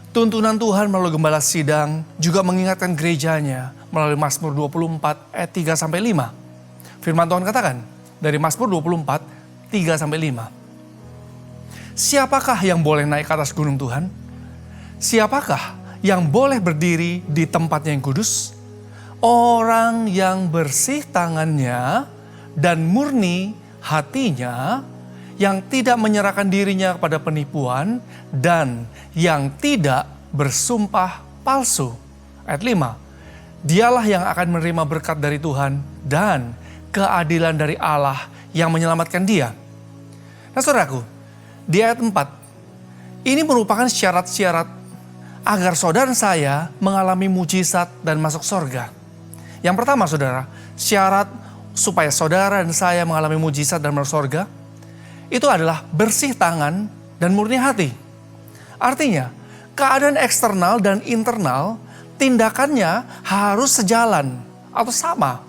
tuntunan Tuhan melalui gembala sidang juga mengingatkan gerejanya melalui Mazmur 24 ayat 3-5. Firman Tuhan katakan dari Mazmur 24, 3-5. Siapakah yang boleh naik ke atas gunung Tuhan? Siapakah yang boleh berdiri di tempatnya yang kudus? Orang yang bersih tangannya dan murni hatinya, yang tidak menyerahkan dirinya kepada penipuan dan yang tidak bersumpah palsu. Ayat 5. Dialah yang akan menerima berkat dari Tuhan dan keadilan dari Allah yang menyelamatkan dia. Nah saudaraku, di ayat 4, ini merupakan syarat-syarat agar saudara dan saya mengalami mujizat dan masuk surga. Yang pertama saudara, syarat supaya saudara dan saya mengalami mujizat dan masuk surga, itu adalah bersih tangan dan murni hati. Artinya, keadaan eksternal dan internal, tindakannya harus sejalan atau sama.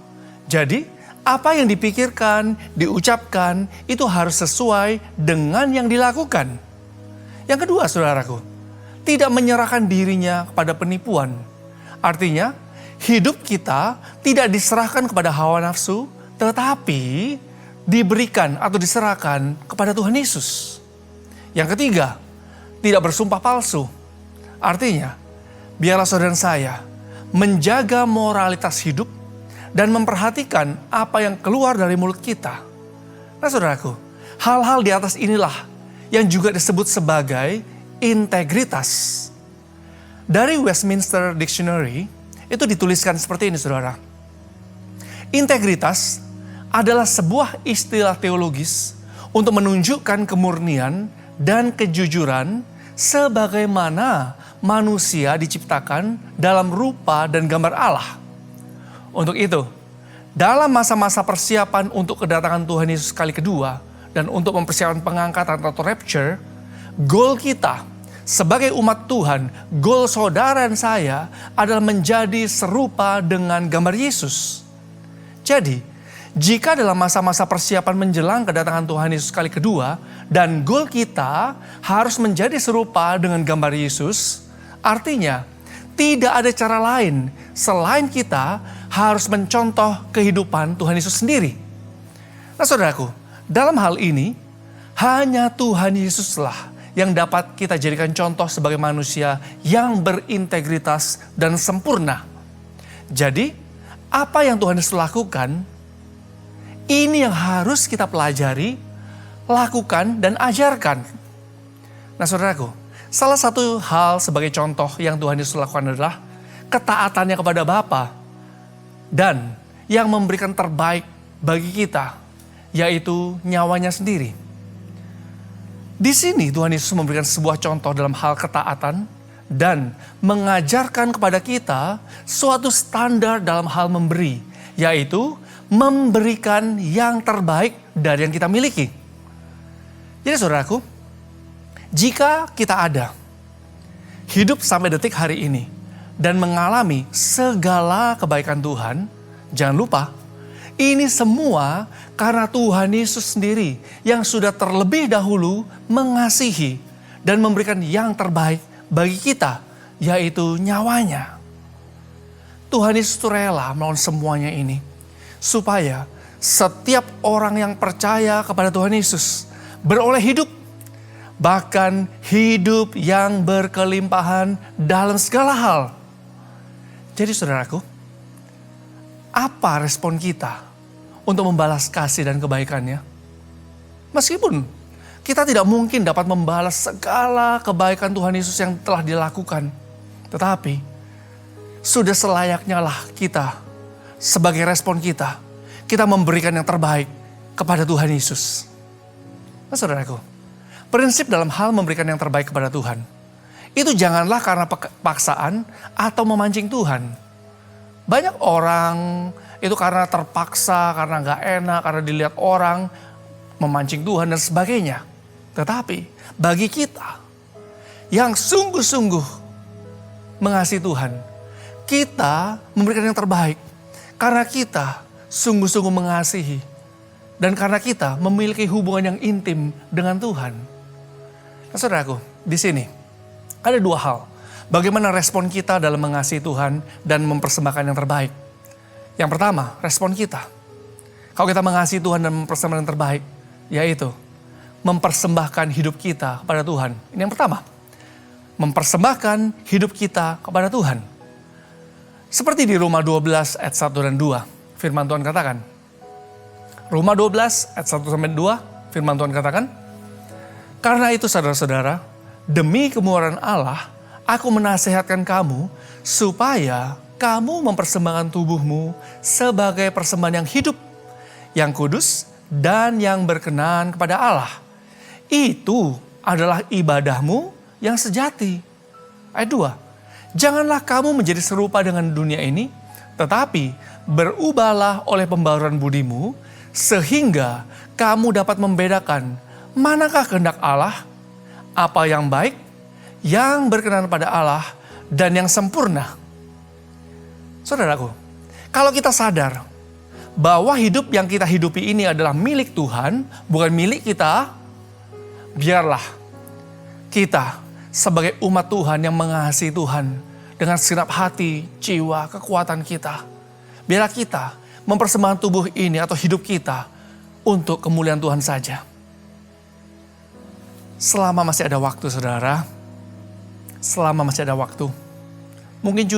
Jadi, apa yang dipikirkan, diucapkan, itu harus sesuai dengan yang dilakukan. Yang kedua, saudaraku, tidak menyerahkan dirinya kepada penipuan. Artinya, hidup kita tidak diserahkan kepada hawa nafsu, tetapi diberikan atau diserahkan kepada Tuhan Yesus. Yang ketiga, tidak bersumpah palsu. Artinya, biarlah saudara saya menjaga moralitas hidup dan memperhatikan apa yang keluar dari mulut kita. Nah saudaraku, hal-hal di atas inilah yang juga disebut sebagai integritas. Dari Westminster Dictionary, itu dituliskan seperti ini saudara. Integritas adalah sebuah istilah teologis untuk menunjukkan kemurnian dan kejujuran sebagaimana manusia diciptakan dalam rupa dan gambar Allah. Untuk itu, dalam masa-masa persiapan untuk kedatangan Tuhan Yesus kali kedua dan untuk mempersiapkan pengangkatan atau rapture, goal kita sebagai umat Tuhan, goal saudara dan saya adalah menjadi serupa dengan gambar Yesus. Jadi, jika dalam masa-masa persiapan menjelang kedatangan Tuhan Yesus kali kedua dan goal kita harus menjadi serupa dengan gambar Yesus, artinya tidak ada cara lain selain kita harus mencontoh kehidupan Tuhan Yesus sendiri. Nah saudaraku, dalam hal ini hanya Tuhan Yesuslah yang dapat kita jadikan contoh sebagai manusia yang berintegritas dan sempurna. Jadi, apa yang Tuhan Yesus lakukan, ini yang harus kita pelajari, lakukan, dan ajarkan. Nah saudaraku, salah satu hal sebagai contoh yang Tuhan Yesus lakukan adalah ketaatannya kepada Bapa dan yang memberikan terbaik bagi kita, yaitu nyawanya sendiri. Di sini Tuhan Yesus memberikan sebuah contoh dalam hal ketaatan dan mengajarkan kepada kita suatu standar dalam hal memberi, yaitu memberikan yang terbaik dari yang kita miliki. Jadi saudaraku, jika kita ada hidup sampai detik hari ini dan mengalami segala kebaikan Tuhan, jangan lupa, ini semua karena Tuhan Yesus sendiri yang sudah terlebih dahulu mengasihi dan memberikan yang terbaik bagi kita, yaitu nyawanya. Tuhan Yesus rela melawan semuanya ini, supaya setiap orang yang percaya kepada Tuhan Yesus beroleh hidup, bahkan hidup yang berkelimpahan dalam segala hal. Jadi saudaraku, apa respon kita untuk membalas kasih dan kebaikannya? Meskipun kita tidak mungkin dapat membalas segala kebaikan Tuhan Yesus yang telah dilakukan, tetapi sudah selayaknya lah kita, sebagai respon kita memberikan yang terbaik kepada Tuhan Yesus. Nah saudaraku, prinsip dalam hal memberikan yang terbaik kepada Tuhan, itu janganlah karena paksaan atau memancing Tuhan. Banyak orang itu karena terpaksa, karena gak enak, karena dilihat orang, memancing Tuhan dan sebagainya. Tetapi bagi kita yang sungguh-sungguh mengasihi Tuhan, kita memberikan yang terbaik karena kita sungguh-sungguh mengasihi dan karena kita memiliki hubungan yang intim dengan Tuhan. Nah, saudaraku, di sini ada dua hal. Bagaimana respon kita dalam mengasihi Tuhan dan mempersembahkan yang terbaik. Yang pertama, respon kita. Kalau kita mengasihi Tuhan dan mempersembahkan yang terbaik, yaitu mempersembahkan hidup kita kepada Tuhan. Ini yang pertama. Mempersembahkan hidup kita kepada Tuhan. Seperti di Roma 12 ayat 1 dan 2, firman Tuhan katakan. Roma 12 ayat 1 sampai 2, firman Tuhan katakan, karena itu saudara-saudara, demi kemurahan Allah, aku menasihatkan kamu supaya kamu mempersembahkan tubuhmu sebagai persembahan yang hidup, yang kudus, dan yang berkenan kepada Allah. Itu adalah ibadahmu yang sejati. Ayat 2, janganlah kamu menjadi serupa dengan dunia ini, tetapi berubahlah oleh pembaruan budimu, sehingga kamu dapat membedakan manakah kehendak Allah, apa yang baik, yang berkenan pada Allah, dan yang sempurna. Saudaraku, kalau kita sadar bahwa hidup yang kita hidupi ini adalah milik Tuhan, bukan milik kita, biarlah kita sebagai umat Tuhan yang mengasihi Tuhan dengan segenap hati, jiwa, kekuatan kita. Biarlah kita mempersembahkan tubuh ini atau hidup kita untuk kemuliaan Tuhan saja. Selama masih ada waktu, saudara, selama masih ada waktu, mungkin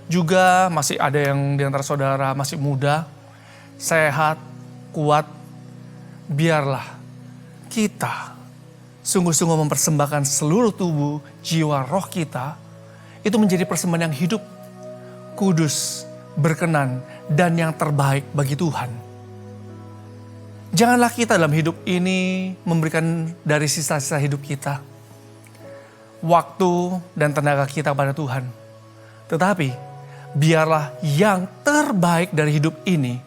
juga masih ada yang di antara saudara masih muda, sehat, kuat, biarlah kita sungguh-sungguh mempersembahkan seluruh tubuh, jiwa, roh kita, itu menjadi persembahan yang hidup, kudus, berkenan, dan yang terbaik bagi Tuhan. Janganlah kita dalam hidup ini memberikan dari sisa-sisa hidup kita, waktu dan tenaga kita pada Tuhan. Tetapi biarlah yang terbaik dari hidup ini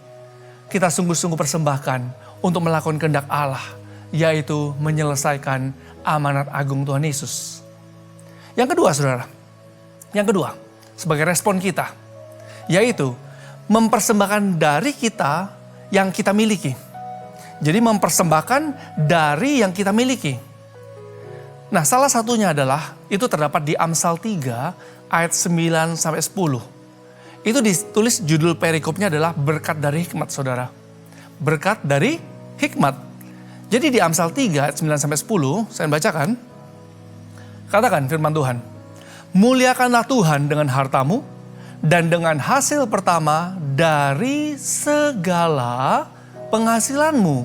kita sungguh-sungguh persembahkan untuk melakukan kehendak Allah, yaitu menyelesaikan amanat agung Tuhan Yesus. Yang kedua, saudara, yang kedua, sebagai respon kita, yaitu mempersembahkan dari kita yang kita miliki. Jadi mempersembahkan dari yang kita miliki. Nah, salah satunya adalah, itu terdapat di Amsal 3 ayat 9 sampai 10. Itu ditulis judul perikopnya adalah berkat dari hikmat, saudara. Berkat dari hikmat. Jadi di Amsal 3 ayat 9 sampai 10, saya bacakan. Katakan firman Tuhan, muliakanlah Tuhan dengan hartamu dan dengan hasil pertama dari segala penghasilanmu.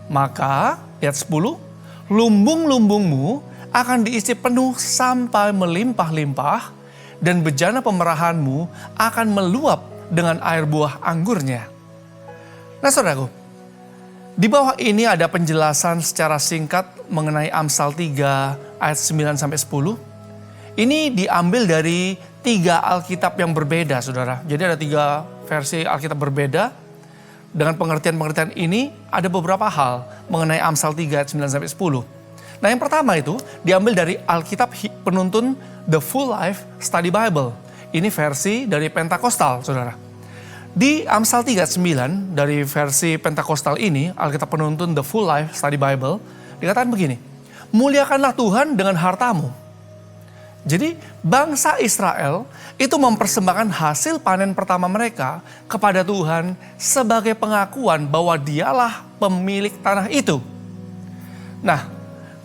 Maka, ayat 10, lumbung-lumbungmu akan diisi penuh sampai melimpah-limpah dan bejana pemerahanmu akan meluap dengan air buah anggurnya. Nah, saudaraku, di bawah ini ada penjelasan secara singkat mengenai Amsal 3 ayat 9 sampai 10. Ini diambil dari 3 Alkitab yang berbeda, saudara. Jadi ada 3 versi Alkitab berbeda. Dengan pengertian-pengertian ini ada beberapa hal mengenai Amsal 3 ayat 9 sampai 10. Nah, yang pertama itu diambil dari Alkitab penuntun The Full Life Study Bible. Ini versi dari Pentakostal, saudara. Di Amsal 3 ayat 9 dari versi Pentakostal ini, Alkitab penuntun The Full Life Study Bible, dikatakan begini, muliakanlah Tuhan dengan hartamu. Jadi bangsa Israel itu mempersembahkan hasil panen pertama mereka kepada Tuhan sebagai pengakuan bahwa dialah pemilik tanah itu. Nah,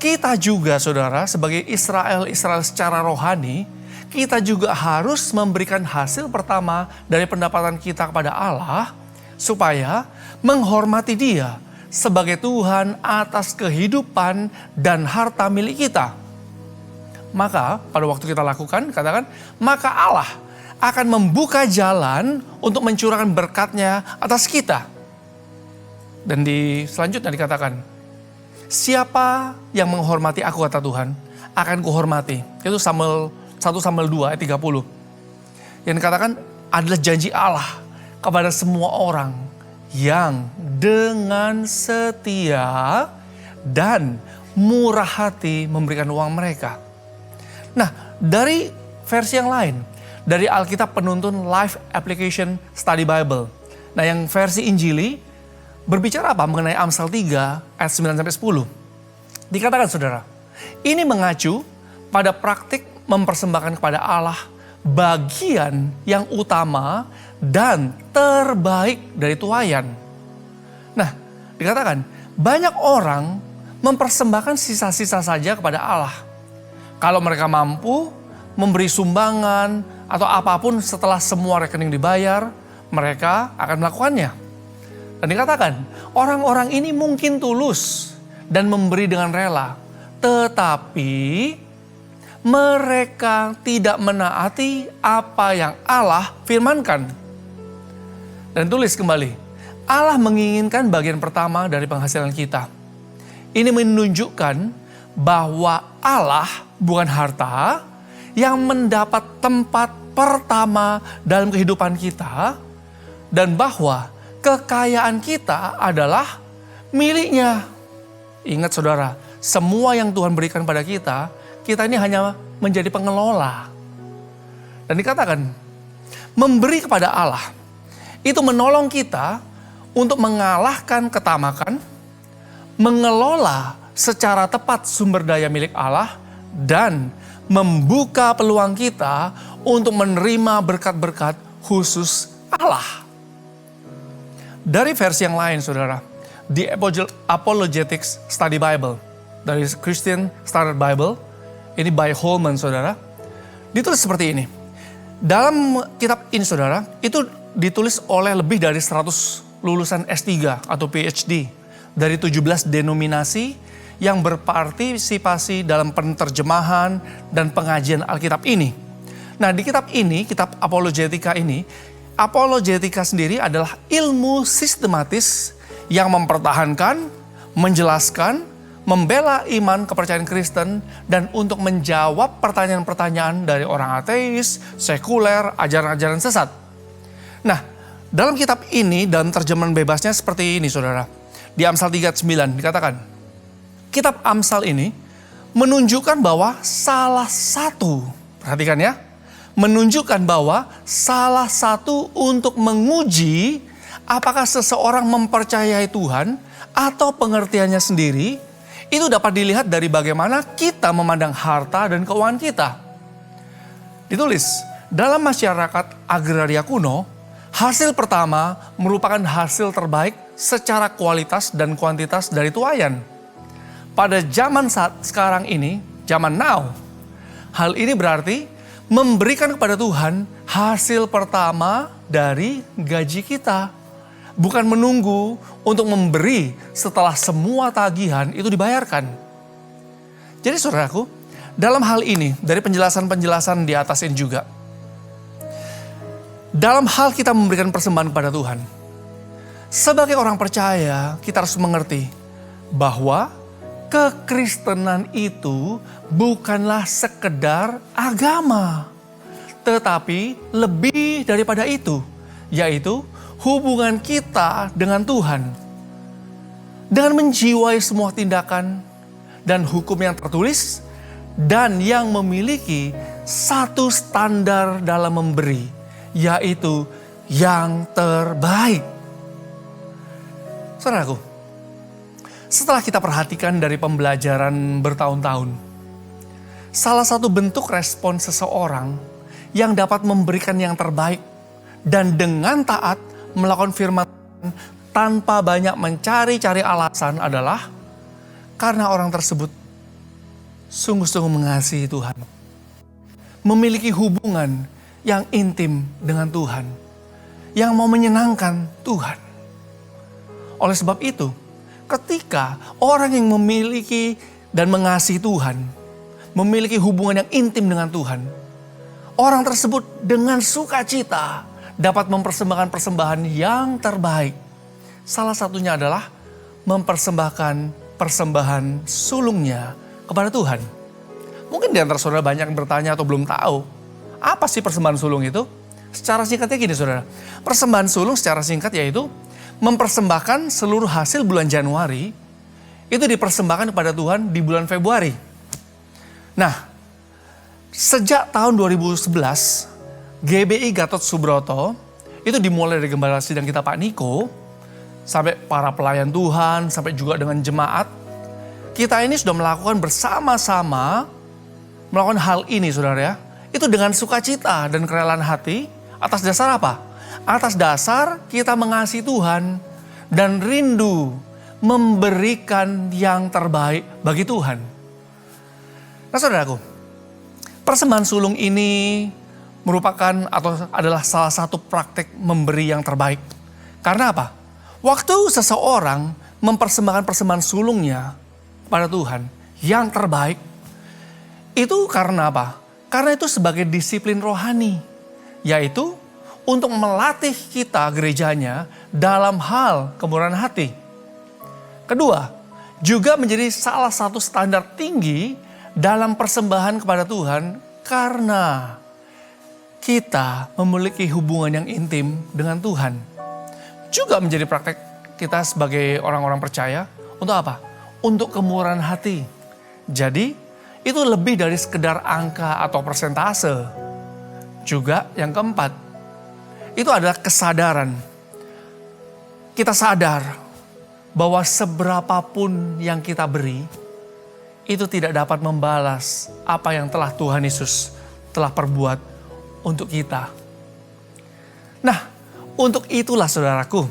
kita juga saudara sebagai Israel secara rohani, kita juga harus memberikan hasil pertama dari pendapatan kita kepada Allah supaya menghormati Dia sebagai Tuhan atas kehidupan dan harta milik kita. Maka pada waktu kita lakukan, katakan, maka Allah akan membuka jalan untuk mencurahkan berkat-Nya atas kita. Dan selanjutnya dikatakan, siapa yang menghormati aku, kata Tuhan, akan kuhormati. Itu 1 Samuel 2 ayat 30. Yang dikatakan adalah janji Allah kepada semua orang yang dengan setia dan murah hati memberikan uang mereka. Nah, dari versi yang lain, dari Alkitab Penuntun Life Application Study Bible. Nah, yang versi Injili berbicara apa mengenai Amsal 3 ayat 9-10. Dikatakan saudara, ini mengacu pada praktik mempersembahkan kepada Allah bagian yang utama dan terbaik dari tuayan. Nah, dikatakan banyak orang mempersembahkan sisa-sisa saja kepada Allah. Kalau mereka mampu memberi sumbangan atau apapun setelah semua rekening dibayar, mereka akan melakukannya. Dan dikatakan, orang-orang ini mungkin tulus dan memberi dengan rela, tetapi mereka tidak menaati apa yang Allah firmankan. Dan tulis kembali, Allah menginginkan bagian pertama dari penghasilan kita. Ini menunjukkan bahwa Allah bukan harta yang mendapat tempat pertama dalam kehidupan kita, dan bahwa kekayaan kita adalah miliknya. Ingat saudara, semua yang Tuhan berikan pada kita, kita ini hanya menjadi pengelola. Dan dikatakan, memberi kepada Allah, itu menolong kita untuk mengalahkan ketamakan, mengelola secara tepat sumber daya milik Allah, dan membuka peluang kita untuk menerima berkat-berkat khusus Allah. Dari versi yang lain saudara, di Apologetics Study Bible, dari Christian Standard Bible, ini by Holman saudara, ditulis seperti ini. Dalam kitab ini saudara, itu ditulis oleh lebih dari 100 lulusan S3 atau PhD dari 17 denominasi yang berpartisipasi dalam penerjemahan dan pengajian Alkitab ini. Nah, di kitab ini, kitab Apologetika ini, apologetika sendiri adalah ilmu sistematis yang mempertahankan, menjelaskan, membela iman kepercayaan Kristen, dan untuk menjawab pertanyaan-pertanyaan dari orang ateis, sekuler, ajaran-ajaran sesat. Nah, dalam kitab ini, dalam terjemahan bebasnya seperti ini saudara. Di Amsal 3:9 dikatakan, kitab Amsal ini menunjukkan bahwa salah satu, perhatikan ya, menunjukkan bahwa salah satu untuk menguji apakah seseorang mempercayai Tuhan atau pengertiannya sendiri, itu dapat dilihat dari bagaimana kita memandang harta dan keuangan kita. Ditulis, dalam masyarakat agraria kuno, hasil pertama merupakan hasil terbaik secara kualitas dan kuantitas dari tuayan. Pada zaman saat sekarang ini, zaman now, hal ini berarti memberikan kepada Tuhan hasil pertama dari gaji kita. Bukan menunggu untuk memberi setelah semua tagihan itu dibayarkan. Jadi saudaraku, dalam hal ini, dari penjelasan-penjelasan di atas ini juga, dalam hal kita memberikan persembahan kepada Tuhan, sebagai orang percaya kita harus mengerti bahwa kekristenan itu bukanlah sekedar agama, tetapi lebih daripada itu, yaitu hubungan kita dengan Tuhan. Dengan menjiwai semua tindakan dan hukum yang tertulis dan yang memiliki satu standar dalam memberi, yaitu yang terbaik. Saudaraku, setelah kita perhatikan dari pembelajaran bertahun-tahun, salah satu bentuk respon seseorang yang dapat memberikan yang terbaik dan dengan taat melakukan firman tanpa banyak mencari-cari alasan adalah karena orang tersebut sungguh-sungguh mengasihi Tuhan, memiliki hubungan yang intim dengan Tuhan, yang mau menyenangkan Tuhan. Oleh sebab itu, ketika orang yang memiliki dan mengasihi Tuhan, memiliki hubungan yang intim dengan Tuhan, orang tersebut dengan sukacita dapat mempersembahkan persembahan yang terbaik. Salah satunya adalah mempersembahkan persembahan sulungnya kepada Tuhan. Mungkin di antara saudara banyak yang bertanya atau belum tahu, apa sih persembahan sulung itu? Secara singkatnya gini saudara, persembahan sulung secara singkat yaitu mempersembahkan seluruh hasil bulan Januari, itu dipersembahkan kepada Tuhan di bulan Februari. Nah, sejak tahun 2011, GBI Gatot Subroto, itu dimulai dari Gembala Sidang kita Pak Niko, sampai para pelayan Tuhan, sampai juga dengan jemaat, kita ini sudah melakukan bersama-sama, melakukan hal ini saudara ya, itu dengan sukacita dan kerelaan hati, atas dasar apa? Atas dasar kita mengasihi Tuhan, dan rindu memberikan yang terbaik bagi Tuhan. Nah saudaraku, persembahan sulung ini merupakan atau adalah salah satu praktek memberi yang terbaik. Karena apa? Waktu seseorang mempersembahkan persembahan sulungnya pada Tuhan yang terbaik, itu karena apa? Karena itu sebagai disiplin rohani, yaitu untuk melatih kita gerejanya dalam hal kemurahan hati. Kedua, juga menjadi salah satu standar tinggi dalam persembahan kepada Tuhan karena kita memiliki hubungan yang intim dengan Tuhan. Juga menjadi praktek kita sebagai orang-orang percaya untuk apa? Untuk kemurahan hati. Jadi itu lebih dari sekedar angka atau persentase. Juga yang keempat, itu adalah kesadaran. Kita sadar bahwa seberapapun yang kita beri, itu tidak dapat membalas apa yang telah Tuhan Yesus telah perbuat untuk kita. Nah, untuk itulah saudaraku,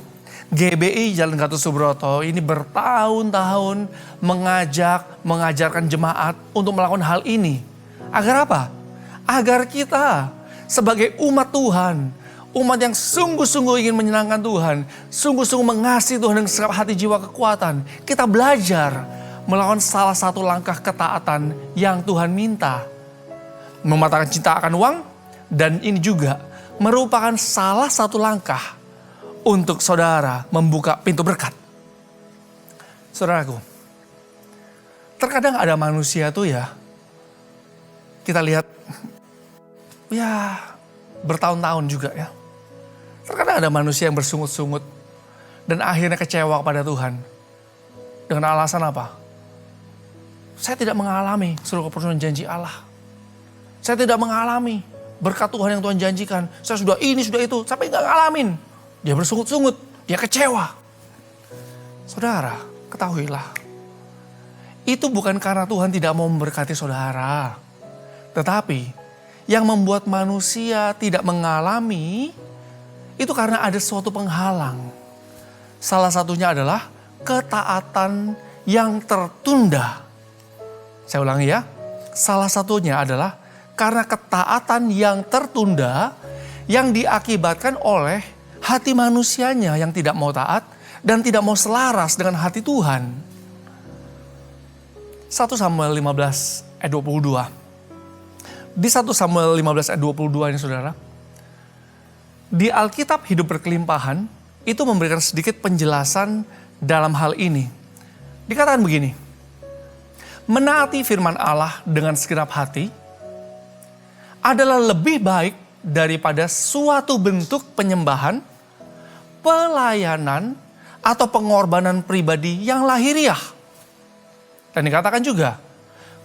GBI Jalan Gatot Subroto ini bertahun-tahun mengajarkan jemaat untuk melakukan hal ini. Agar apa? Agar kita sebagai umat Tuhan, umat yang sungguh-sungguh ingin menyenangkan Tuhan, sungguh-sungguh mengasihi Tuhan dengan segala hati jiwa kekuatan, kita belajar melakukan salah satu langkah ketaatan yang Tuhan minta. Mematahkan cinta akan uang, dan ini juga merupakan salah satu langkah untuk saudara membuka pintu berkat. Saudaraku, terkadang ada manusia tuh ya, kita lihat ya bertahun-tahun juga ya. Terkadang ada manusia yang bersungut-sungut dan akhirnya kecewa kepada Tuhan. Dengan alasan apa? Saya tidak mengalami seluruh kepenuhan janji Allah. Saya tidak mengalami berkat Tuhan yang Tuhan janjikan. Saya sudah ini, sudah itu, sampai nggak ngalamin. Dia bersungut-sungut, dia kecewa. Saudara, ketahuilah. Itu bukan karena Tuhan tidak mau memberkati saudara. Tetapi yang membuat manusia tidak mengalami, itu karena ada suatu penghalang. Salah satunya adalah ketaatan yang tertunda. Saya ulangi ya, salah satunya adalah karena ketaatan yang tertunda yang diakibatkan oleh hati manusianya yang tidak mau taat dan tidak mau selaras dengan hati Tuhan. 1 Samuel 15 ayat 22. Di 1 Samuel 15 ayat 22 ini saudara, di Alkitab Hidup Berkelimpahan itu memberikan sedikit penjelasan dalam hal ini. Dikatakan begini, menaati firman Allah dengan segenap hati adalah lebih baik daripada suatu bentuk penyembahan, pelayanan, atau pengorbanan pribadi yang lahiriah. Dan dikatakan juga,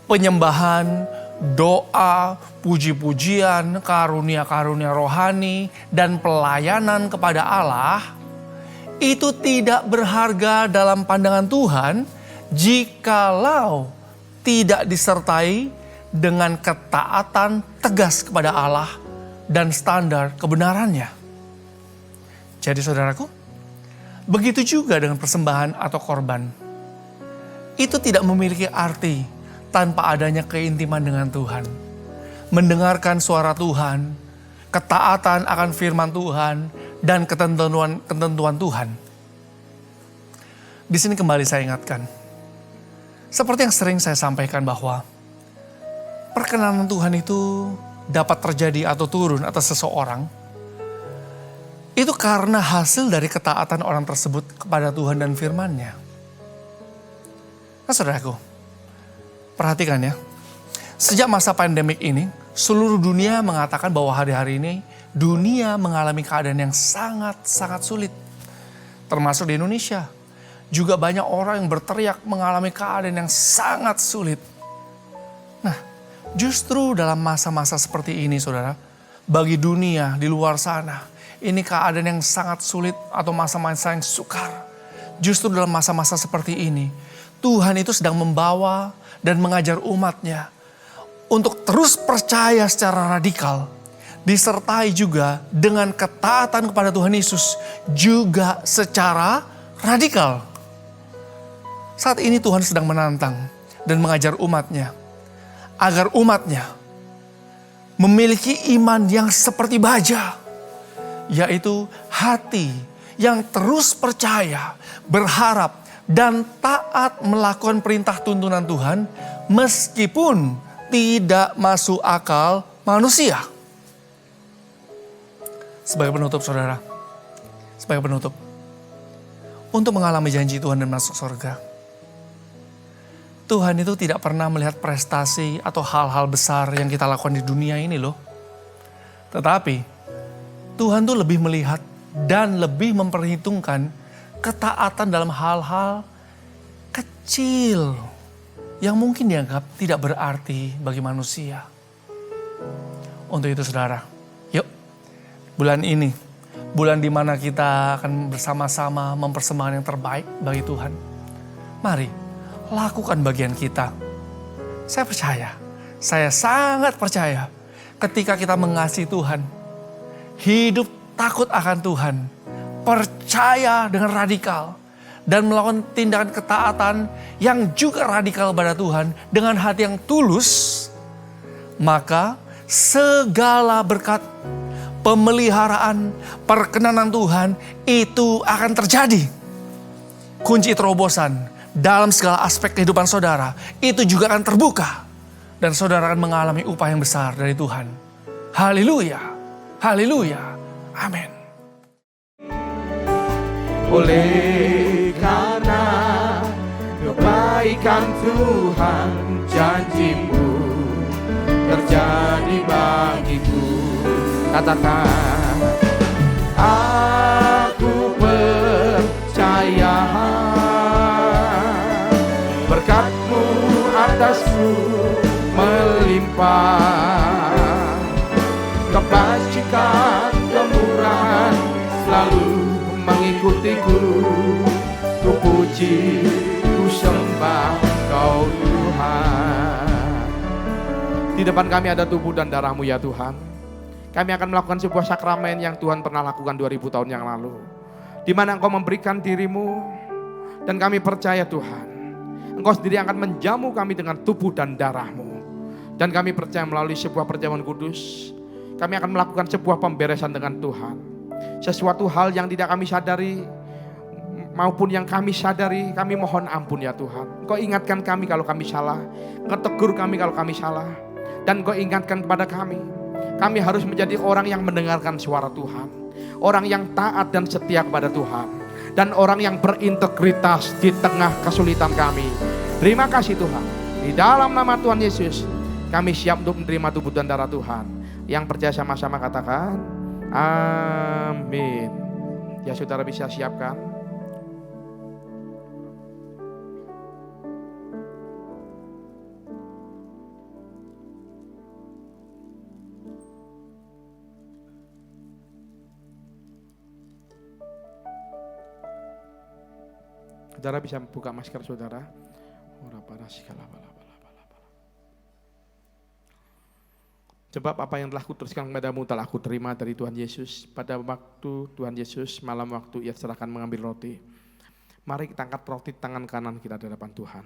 penyembahan, doa, puji-pujian, karunia-karunia rohani, dan pelayanan kepada Allah, itu tidak berharga dalam pandangan Tuhan jikalau tidak disertai dengan ketaatan tegas kepada Allah dan standar kebenarannya. Jadi saudaraku, begitu juga dengan persembahan atau korban. Itu tidak memiliki arti tanpa adanya keintiman dengan Tuhan. Mendengarkan suara Tuhan, ketaatan akan firman Tuhan, dan ketentuan Tuhan. Di sini kembali saya ingatkan, seperti yang sering saya sampaikan bahwa perkenanan Tuhan itu dapat terjadi atau turun atas seseorang, itu karena hasil dari ketaatan orang tersebut kepada Tuhan dan firman-Nya. Nah saudaraku, perhatikan ya. Sejak masa pandemik ini, seluruh dunia mengatakan bahwa hari-hari ini dunia mengalami keadaan yang sangat-sangat sulit. Termasuk di Indonesia. Juga banyak orang yang berteriak mengalami keadaan yang sangat sulit. Nah, justru dalam masa-masa seperti ini saudara, bagi dunia di luar sana, ini keadaan yang sangat sulit atau masa-masa yang sukar. Justru dalam masa-masa seperti ini, Tuhan itu sedang membawa dan mengajar umatnya untuk terus percaya secara radikal. Disertai juga dengan ketaatan kepada Tuhan Yesus juga secara radikal. Saat ini Tuhan sedang menantang dan mengajar umatnya agar umatnya memiliki iman yang seperti baja, yaitu hati yang terus percaya, berharap, dan taat melakukan perintah tuntunan Tuhan meskipun tidak masuk akal manusia. Sebagai penutup saudara, sebagai penutup, untuk mengalami janji Tuhan dan masuk surga, Tuhan itu tidak pernah melihat prestasi atau hal-hal besar yang kita lakukan di dunia ini loh. Tetapi Tuhan tuh lebih melihat dan lebih memperhitungkan ketaatan dalam hal-hal kecil yang mungkin dianggap tidak berarti bagi manusia. Untuk itu saudara, yuk bulan ini, bulan di mana kita akan bersama-sama mempersembahkan yang terbaik bagi Tuhan. Mari lakukan bagian kita. Saya percaya, saya sangat percaya ketika kita mengasihi Tuhan, hidup takut akan Tuhan, percaya dengan radikal, dan melakukan tindakan ketaatan yang juga radikal pada Tuhan dengan hati yang tulus, maka segala berkat, pemeliharaan, perkenanan Tuhan itu akan terjadi. Kunci terobosan dalam segala aspek kehidupan saudara itu juga akan terbuka, dan saudara akan mengalami upah yang besar dari Tuhan. Haleluya. Haleluya. Amin. Oleh karena kebaikan Tuhan, janji-Mu terjadi bagiku. Katakan, aku percaya berkat-Mu atasku melimpah. Kebajikan, kemurahan selalu mengikutiku. Ku puji, ku sembah Kau Tuhan. Di depan kami ada tubuh dan darah-Mu ya Tuhan. Kami akan melakukan sebuah sakramen yang Tuhan pernah lakukan 2000 tahun yang lalu, di mana Engkau memberikan diri-Mu, dan kami percaya Tuhan, Engkau sendiri akan menjamu kami dengan tubuh dan darah-Mu. Dan kami percaya melalui sebuah perjamuan kudus, kami akan melakukan sebuah pemberesan dengan Tuhan. Sesuatu hal yang tidak kami sadari maupun yang kami sadari, kami mohon ampun ya Tuhan. Engkau ingatkan kami kalau kami salah, Engkau tegur kami kalau kami salah, dan Engkau ingatkan kepada kami harus menjadi orang yang mendengarkan suara Tuhan, orang yang taat dan setia kepada Tuhan, dan orang yang berintegritas di tengah kesulitan kami. Terima kasih Tuhan. Di dalam nama Tuhan Yesus, kami siap untuk menerima tubuh dan darah Tuhan. Yang percaya sama-sama katakan, amin. Ya saudara bisa siapkan. Saudara bisa buka masker saudara. Sebab apa yang telah kuteruskan kepadamu telah aku terima dari Tuhan Yesus. Pada waktu Tuhan Yesus malam waktu ia serahkan mengambil roti. Mari kita angkat roti tangan kanan kita di hadapan Tuhan.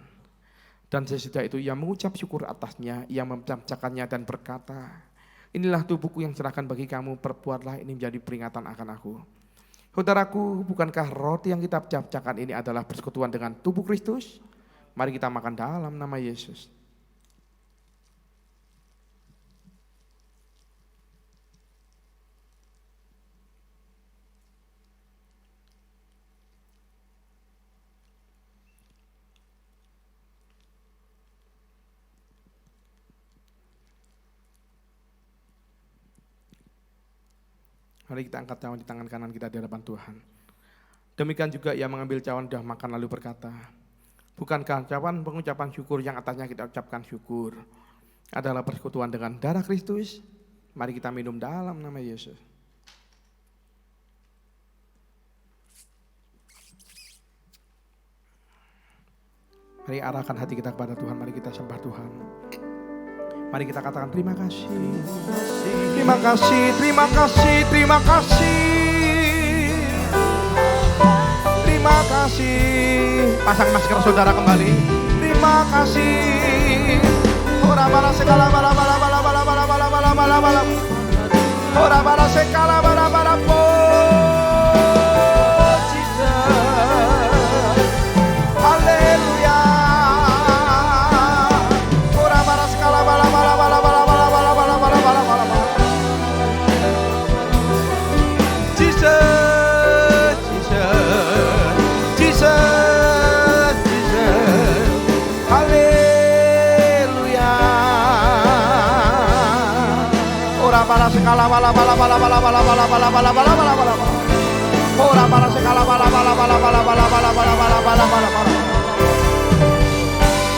Dan sesudah itu ia mengucap syukur atasnya, ia memecah-mecahkannya dan berkata, inilah tubuhku yang serahkan bagi kamu, perbuatlah ini menjadi peringatan akan aku. Saudaraku, bukankah roti yang kita pecah-pecahkan ini adalah persekutuan dengan tubuh Kristus? Mari kita makan dalam nama Yesus. Mari kita angkat cawan di tangan kanan kita di hadapan Tuhan. Demikian juga ia mengambil cawan sudah makan lalu berkata, bukankah cawan pengucapan syukur yang atasnya kita ucapkan syukur adalah persekutuan dengan darah Kristus? Mari kita minum dalam nama Yesus. Mari arahkan hati kita kepada Tuhan, mari kita sembah Tuhan. Mari kita katakan terima kasih. Terima kasih, terima kasih, terima kasih. Terima kasih. Pasang masker saudara kembali. Terima kasih. Ora bala segala bala bala bala bala bala bala bala bala bala. Ora bala segala bala bala po. Jesus. Haleluya. Ora bala segala bala bala bala bala bala bala bala bala bala bala. Jesus, Jesus, Jesus, Jesus. Haleluya. Ora bala segala bala bala bala bala bala bala bala bala bala bala bala. Ora bala segala bala bala bala bala bala bala bala bala bala bala bala.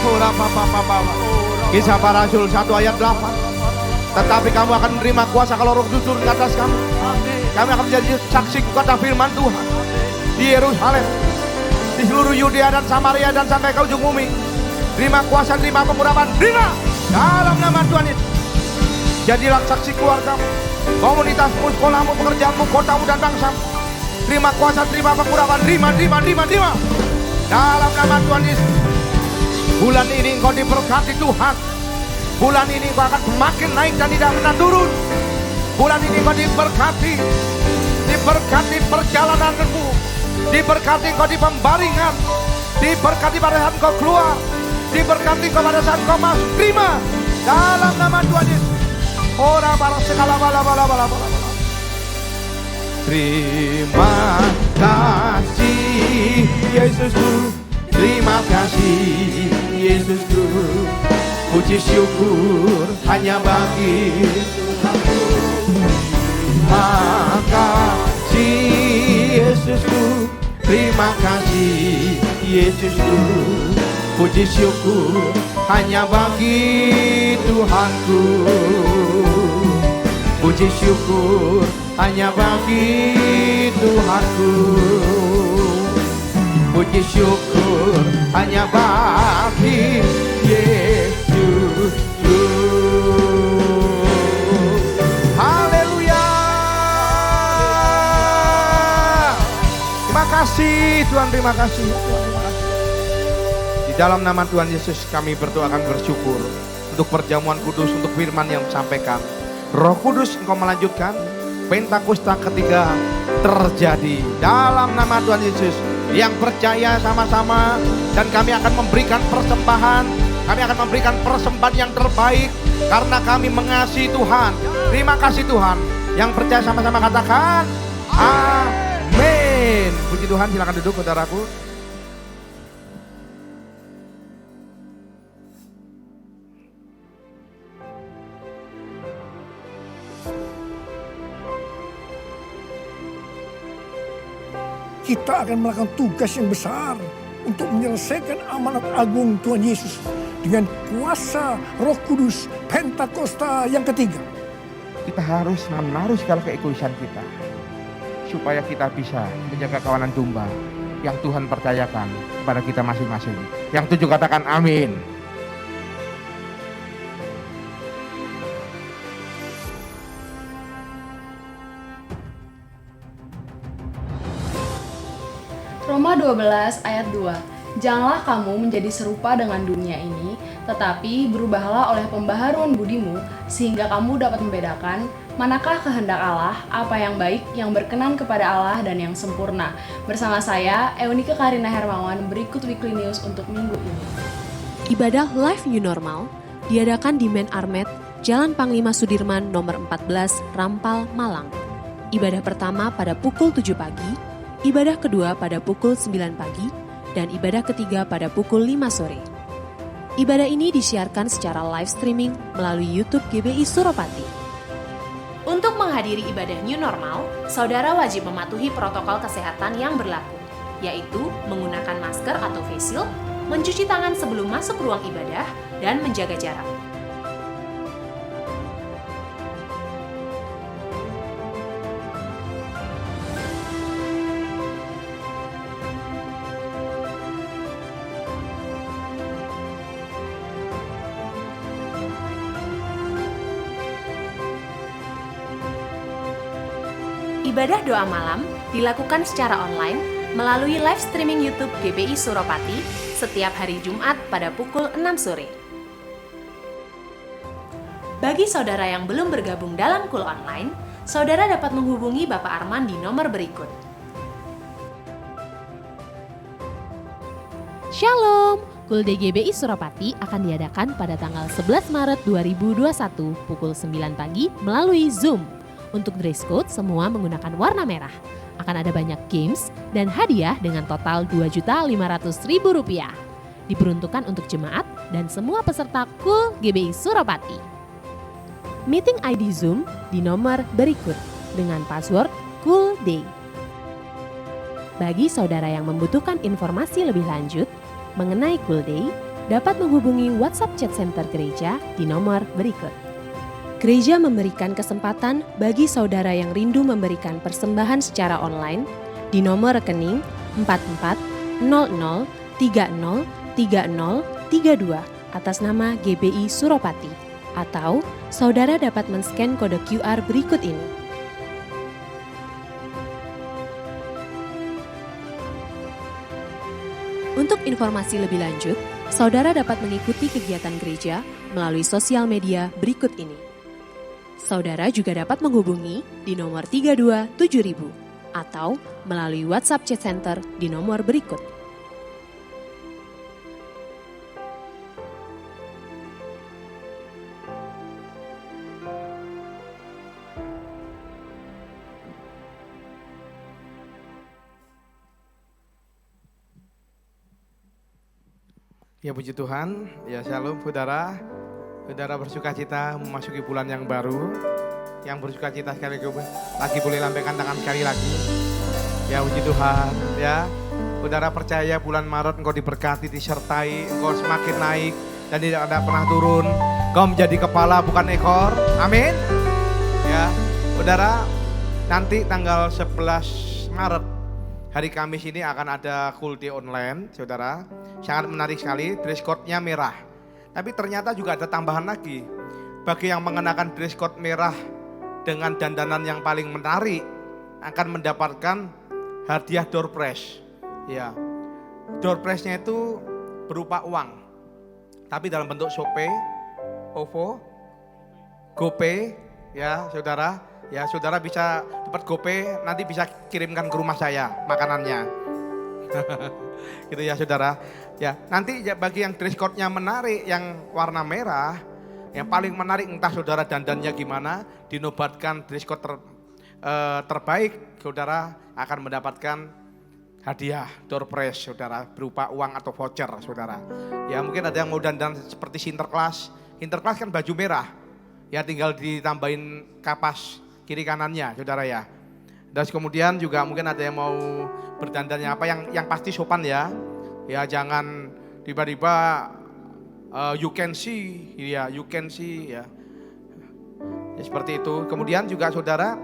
Ora papa papa. Kisah para Rasul 1 ayat 8. Tetapi kamu akan menerima kuasa kalau Roh Kudus turun ke atas kamu. Kami akan menjadi saksi kata firman Tuhan di Yerusalem, di seluruh Yudea dan Samaria dan sampai ke ujung bumi. Terima kuasa, terima pengurapan, terima dalam nama Tuhan Yesus. Jadilah saksi keluargamu, komunitasmu, sekolahmu, pekerjaanmu, kotamu dan bangsamu. Terima kuasa, terima pengurapan, terima dalam nama Tuhan Yesus. Bulan ini engkau diberkati Tuhan. Bulan ini engkau akan semakin naik dan tidak pernah turun. Bulan ini engkau diberkati perjalananmu, diberkati engkau di pembaringan, diberkati pada saat engkau keluar, diberkati engkau pada saat engkau masuk. Terima dalam nama Tuhan Yesus. Ora bara segala bala bala bala bala. Terima kasih Yesusku, terima kasih Yesusku. Puji syukur hanya bagi Tuhanku. Terima kasih Yesusku, terima kasih Yesusku. Puji syukur hanya bagi Tuhanku. Puji syukur hanya bagi Tuhanku. Puji syukur hanya bagi Yesus. Haleluya. Terima kasih Tuhan, terima kasih. Di dalam nama Tuhan Yesus kami berdoa, kami bersyukur untuk perjamuan kudus, untuk firman yang disampaikan. Roh Kudus engkau melanjutkan, Pentakosta ketiga terjadi dalam nama Tuhan Yesus. Yang percaya sama-sama, dan kami akan memberikan persembahan. Kami akan memberikan persembahan yang terbaik karena kami mengasihi Tuhan. Terima kasih Tuhan. Yang percaya sama-sama katakan amin. Puji Tuhan, silakan duduk saudaraku. Kita akan melakukan tugas yang besar untuk menyelesaikan amanat agung Tuhan Yesus dengan kuasa Roh Kudus Pentakosta yang ketiga. Kita harus menaruh segala keegoisan kita supaya kita bisa menjaga kawanan domba yang Tuhan percayakan kepada kita masing-masing. Yang tujuh katakan amin. Roma 12 ayat 2. Janganlah kamu menjadi serupa dengan dunia ini, tetapi berubahlah oleh pembaharuan budimu, sehingga kamu dapat membedakan manakah kehendak Allah, apa yang baik, yang berkenan kepada Allah, dan yang sempurna. Bersama saya, Eunike Karina Hermawan, berikut Weekly News untuk minggu ini. Ibadah Live New Normal diadakan di Men Armet, Jalan Panglima Sudirman nomor 14, Rampal, Malang. Ibadah pertama pada pukul 7 pagi, ibadah kedua pada pukul 9 pagi, dan ibadah ketiga pada pukul 5 sore. Ibadah ini disiarkan secara live streaming melalui YouTube GBI Suropati. Untuk menghadiri ibadah New Normal, saudara wajib mematuhi protokol kesehatan yang berlaku, yaitu menggunakan masker atau face shield, mencuci tangan sebelum masuk ruang ibadah, dan menjaga jarak. Ibadah doa malam dilakukan secara online melalui live streaming YouTube GBI Suropati setiap hari Jumat pada pukul 6 sore. Bagi saudara yang belum bergabung dalam KUL online, saudara dapat menghubungi Bapak Arman di nomor berikut. Shalom! KUL DGBI Suropati akan diadakan pada tanggal 11 Maret 2021 pukul 9 pagi melalui Zoom. Untuk dress code semua menggunakan warna merah. Akan ada banyak games dan hadiah dengan total Rp2.500.000. Diperuntukkan untuk jemaat dan semua peserta KUL GBI Suropati. Meeting ID Zoom di nomor berikut dengan password KUL Day. Bagi saudara yang membutuhkan informasi lebih lanjut mengenai KUL Day, dapat menghubungi WhatsApp Chat Center Gereja di nomor berikut. Gereja memberikan kesempatan bagi saudara yang rindu memberikan persembahan secara online di nomor rekening 4400303032 atas nama GBI Suropati, atau saudara dapat men-scan kode QR berikut ini. Untuk informasi lebih lanjut, saudara dapat mengikuti kegiatan gereja melalui sosial media berikut ini. Saudara juga dapat menghubungi di nomor 327000 atau melalui WhatsApp Chat Center di nomor berikut. Ya puji Tuhan, ya shalom saudara. Saudara bersukacita memasuki bulan yang baru. Yang bersukacita sekali lagi boleh lambaikan tangan sekali lagi. Ya puji Tuhan, ya. Saudara percaya bulan Maret engkau diberkati, disertai, engkau semakin naik dan tidak ada pernah turun. Engkau menjadi kepala bukan ekor. Amin. Ya, saudara, nanti tanggal 11 Maret hari Kamis ini akan ada KUL Day online, saudara. Sangat menarik sekali, dress code-nya merah. Tapi ternyata juga ada tambahan lagi. Bagi yang mengenakan dress code merah dengan dandanan yang paling menarik akan mendapatkan hadiah door prize. Ya. Door prize-nya itu berupa uang. Tapi dalam bentuk Shopee, OVO, GoPay, ya saudara. Ya saudara bisa dapat GoPay, nanti bisa kirimkan ke rumah saya makanannya. Gitu ya saudara. Ya, nanti bagi yang dress code-nya menarik, yang warna merah, yang paling menarik entah saudara dandannya gimana, dinobatkan dress code terbaik, saudara akan mendapatkan hadiah door prize saudara berupa uang atau voucher saudara. Ya mungkin ada yang mau dandan seperti Sinterklas. Sinterklas kan baju merah. Ya tinggal ditambahin kapas kiri kanannya saudara ya. Dan kemudian juga mungkin ada yang mau berdandannya apa yang pasti sopan ya. Ya jangan tiba-tiba you can see ya, you can see ya. Ya seperti itu. Kemudian juga saudara,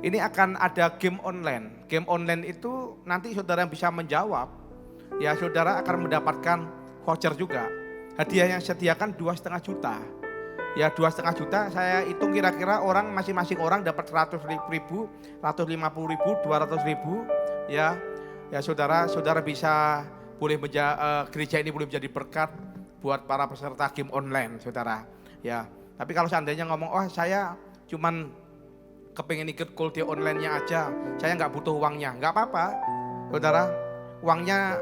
ini akan ada game online. Game online itu nanti saudara bisa menjawab. Ya saudara akan mendapatkan voucher juga. Hadiah yang sediakan 2,5 juta. Ya 2,5 juta saya hitung kira-kira orang masing-masing orang dapat 100.000, 150.000, 200.000 ya. Ya saudara bisa gereja ini boleh menjadi berkat buat para peserta game online, saudara. Ya, tapi kalau seandainya ngomong, oh saya cuman kepengen ikut call day online-nya aja, saya nggak butuh uangnya, nggak apa-apa, saudara. Uangnya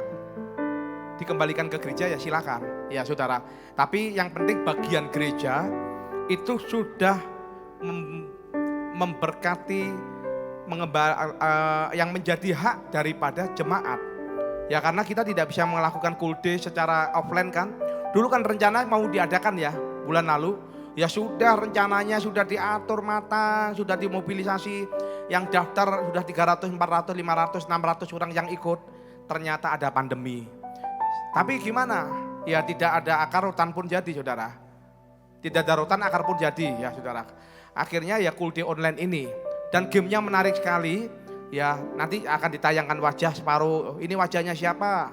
dikembalikan ke gereja ya silakan, ya saudara. Tapi yang penting bagian gereja itu sudah memberkati, yang menjadi hak daripada jemaat. Ya karena kita tidak bisa melakukan call day secara offline kan. Dulu kan rencana mau diadakan ya bulan lalu. Ya sudah rencananya sudah diatur matang, sudah dimobilisasi. Yang daftar sudah 300, 400, 500, 600 orang yang ikut. Ternyata ada pandemi. Tapi gimana? Ya tidak ada akar rotan pun jadi saudara. Tidak ada rotan akar pun jadi ya saudara. Akhirnya ya call day online ini. Dan gamenya menarik sekali. Ya nanti akan ditayangkan wajah separuh. Ini wajahnya siapa?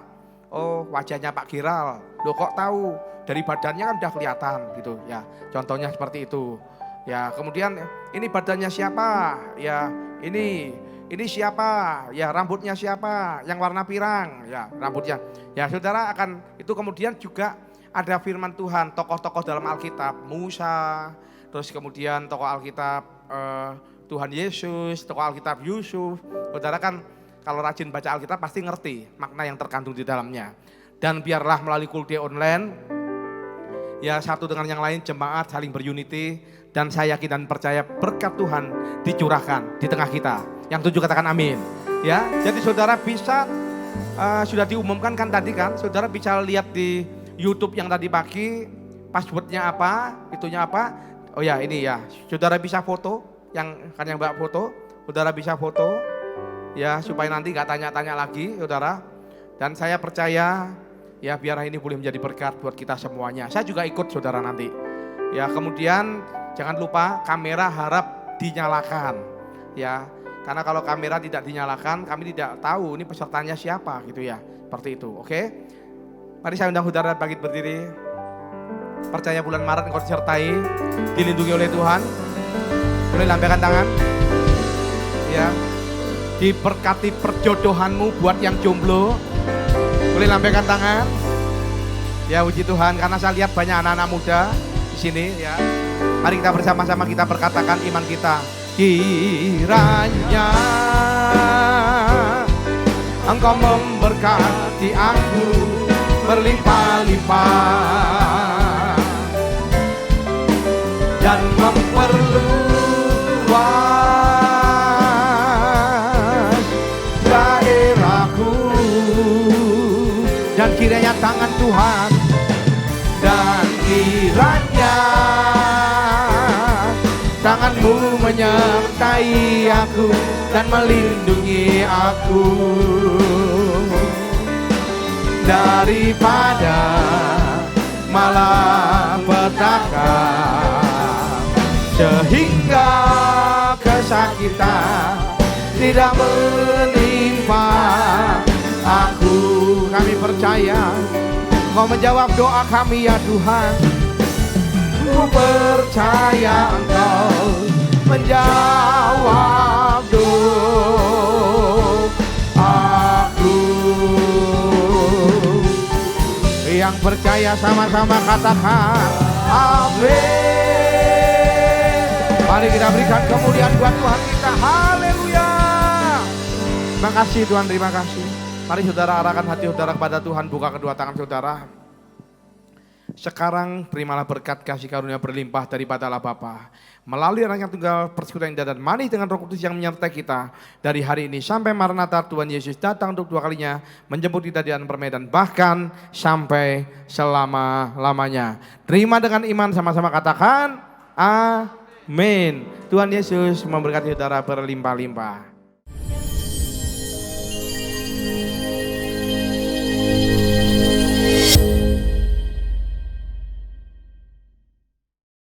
Oh wajahnya Pak Giral. Loh kok tahu? Dari badannya kan udah kelihatan gitu ya. Contohnya seperti itu. Ya kemudian ini badannya siapa? Ya ini siapa? Ya rambutnya siapa? Yang warna pirang ya rambutnya. Ya saudara akan itu kemudian juga ada firman Tuhan, tokoh-tokoh dalam Alkitab, Musa, terus kemudian tokoh Alkitab Tuhan Yesus, tokoh Alkitab Yusuf. Saudara kan kalau rajin baca Alkitab pasti ngerti makna yang terkandung di dalamnya. Dan biarlah melalui call day online, ya satu dengan yang lain jemaat saling berunity. Dan saya yakin dan percaya berkat Tuhan dicurahkan di tengah kita. Yang tujuh katakan amin. Ya, jadi saudara bisa, sudah diumumkan kan tadi kan, saudara bisa lihat di YouTube yang tadi pagi, passwordnya apa, itunya apa. Oh ya ini ya, saudara bisa foto, yang mbak foto, saudara bisa foto. Ya supaya nanti gak tanya-tanya lagi saudara. Dan saya percaya ya biar ini boleh menjadi berkat buat kita semuanya. Saya juga ikut saudara nanti. Ya kemudian jangan lupa kamera harap dinyalakan. Ya karena kalau kamera tidak dinyalakan kami tidak tahu ini pesertanya siapa gitu ya. Seperti itu oke. Mari saya undang saudara bangkit berdiri. Percaya bulan Maret engkau disertai, dilindungi oleh Tuhan. Boleh lambaikan tangan. Ya. Diberkati perjodohanmu buat yang jomblo. Boleh lambaikan tangan. Ya puji Tuhan karena saya lihat banyak anak-anak muda di sini ya. Mari kita bersama-sama kita berkatakan iman kita. Kiranya Engkau memberkati aku berlimpah-limpah dan memperluas daerahku. Dan kiranya tangan Tuhan, dan kiranya tanganmu menyertai aku dan melindungi aku daripada malapetaka, sehingga kesakitan tidak menimpa aku. Kami percaya Engkau menjawab doa kami ya Tuhan. Ku percaya Engkau menjawab doaku. Yang percaya sama-sama katakan amin. Mari kita berikan kemuliaan buat Tuhan kita. Haleluya. Terima kasih Tuhan, terima kasih. Mari saudara arahkan hati saudara kepada Tuhan, buka kedua tangan saudara. Sekarang terimalah berkat kasih karunia berlimpah daripada Allah Bapa melalui Anak yang tunggal persekutuan dan manis dengan Roh Kudus yang menyertai kita dari hari ini sampai Maranatha Tuhan Yesus datang untuk dua kalinya menjemput kita di dalam permedan, bahkan sampai selama-lamanya. Terima dengan iman, sama-sama katakan amin. Tuhan Yesus memberkati saudara berlimpah-limpah.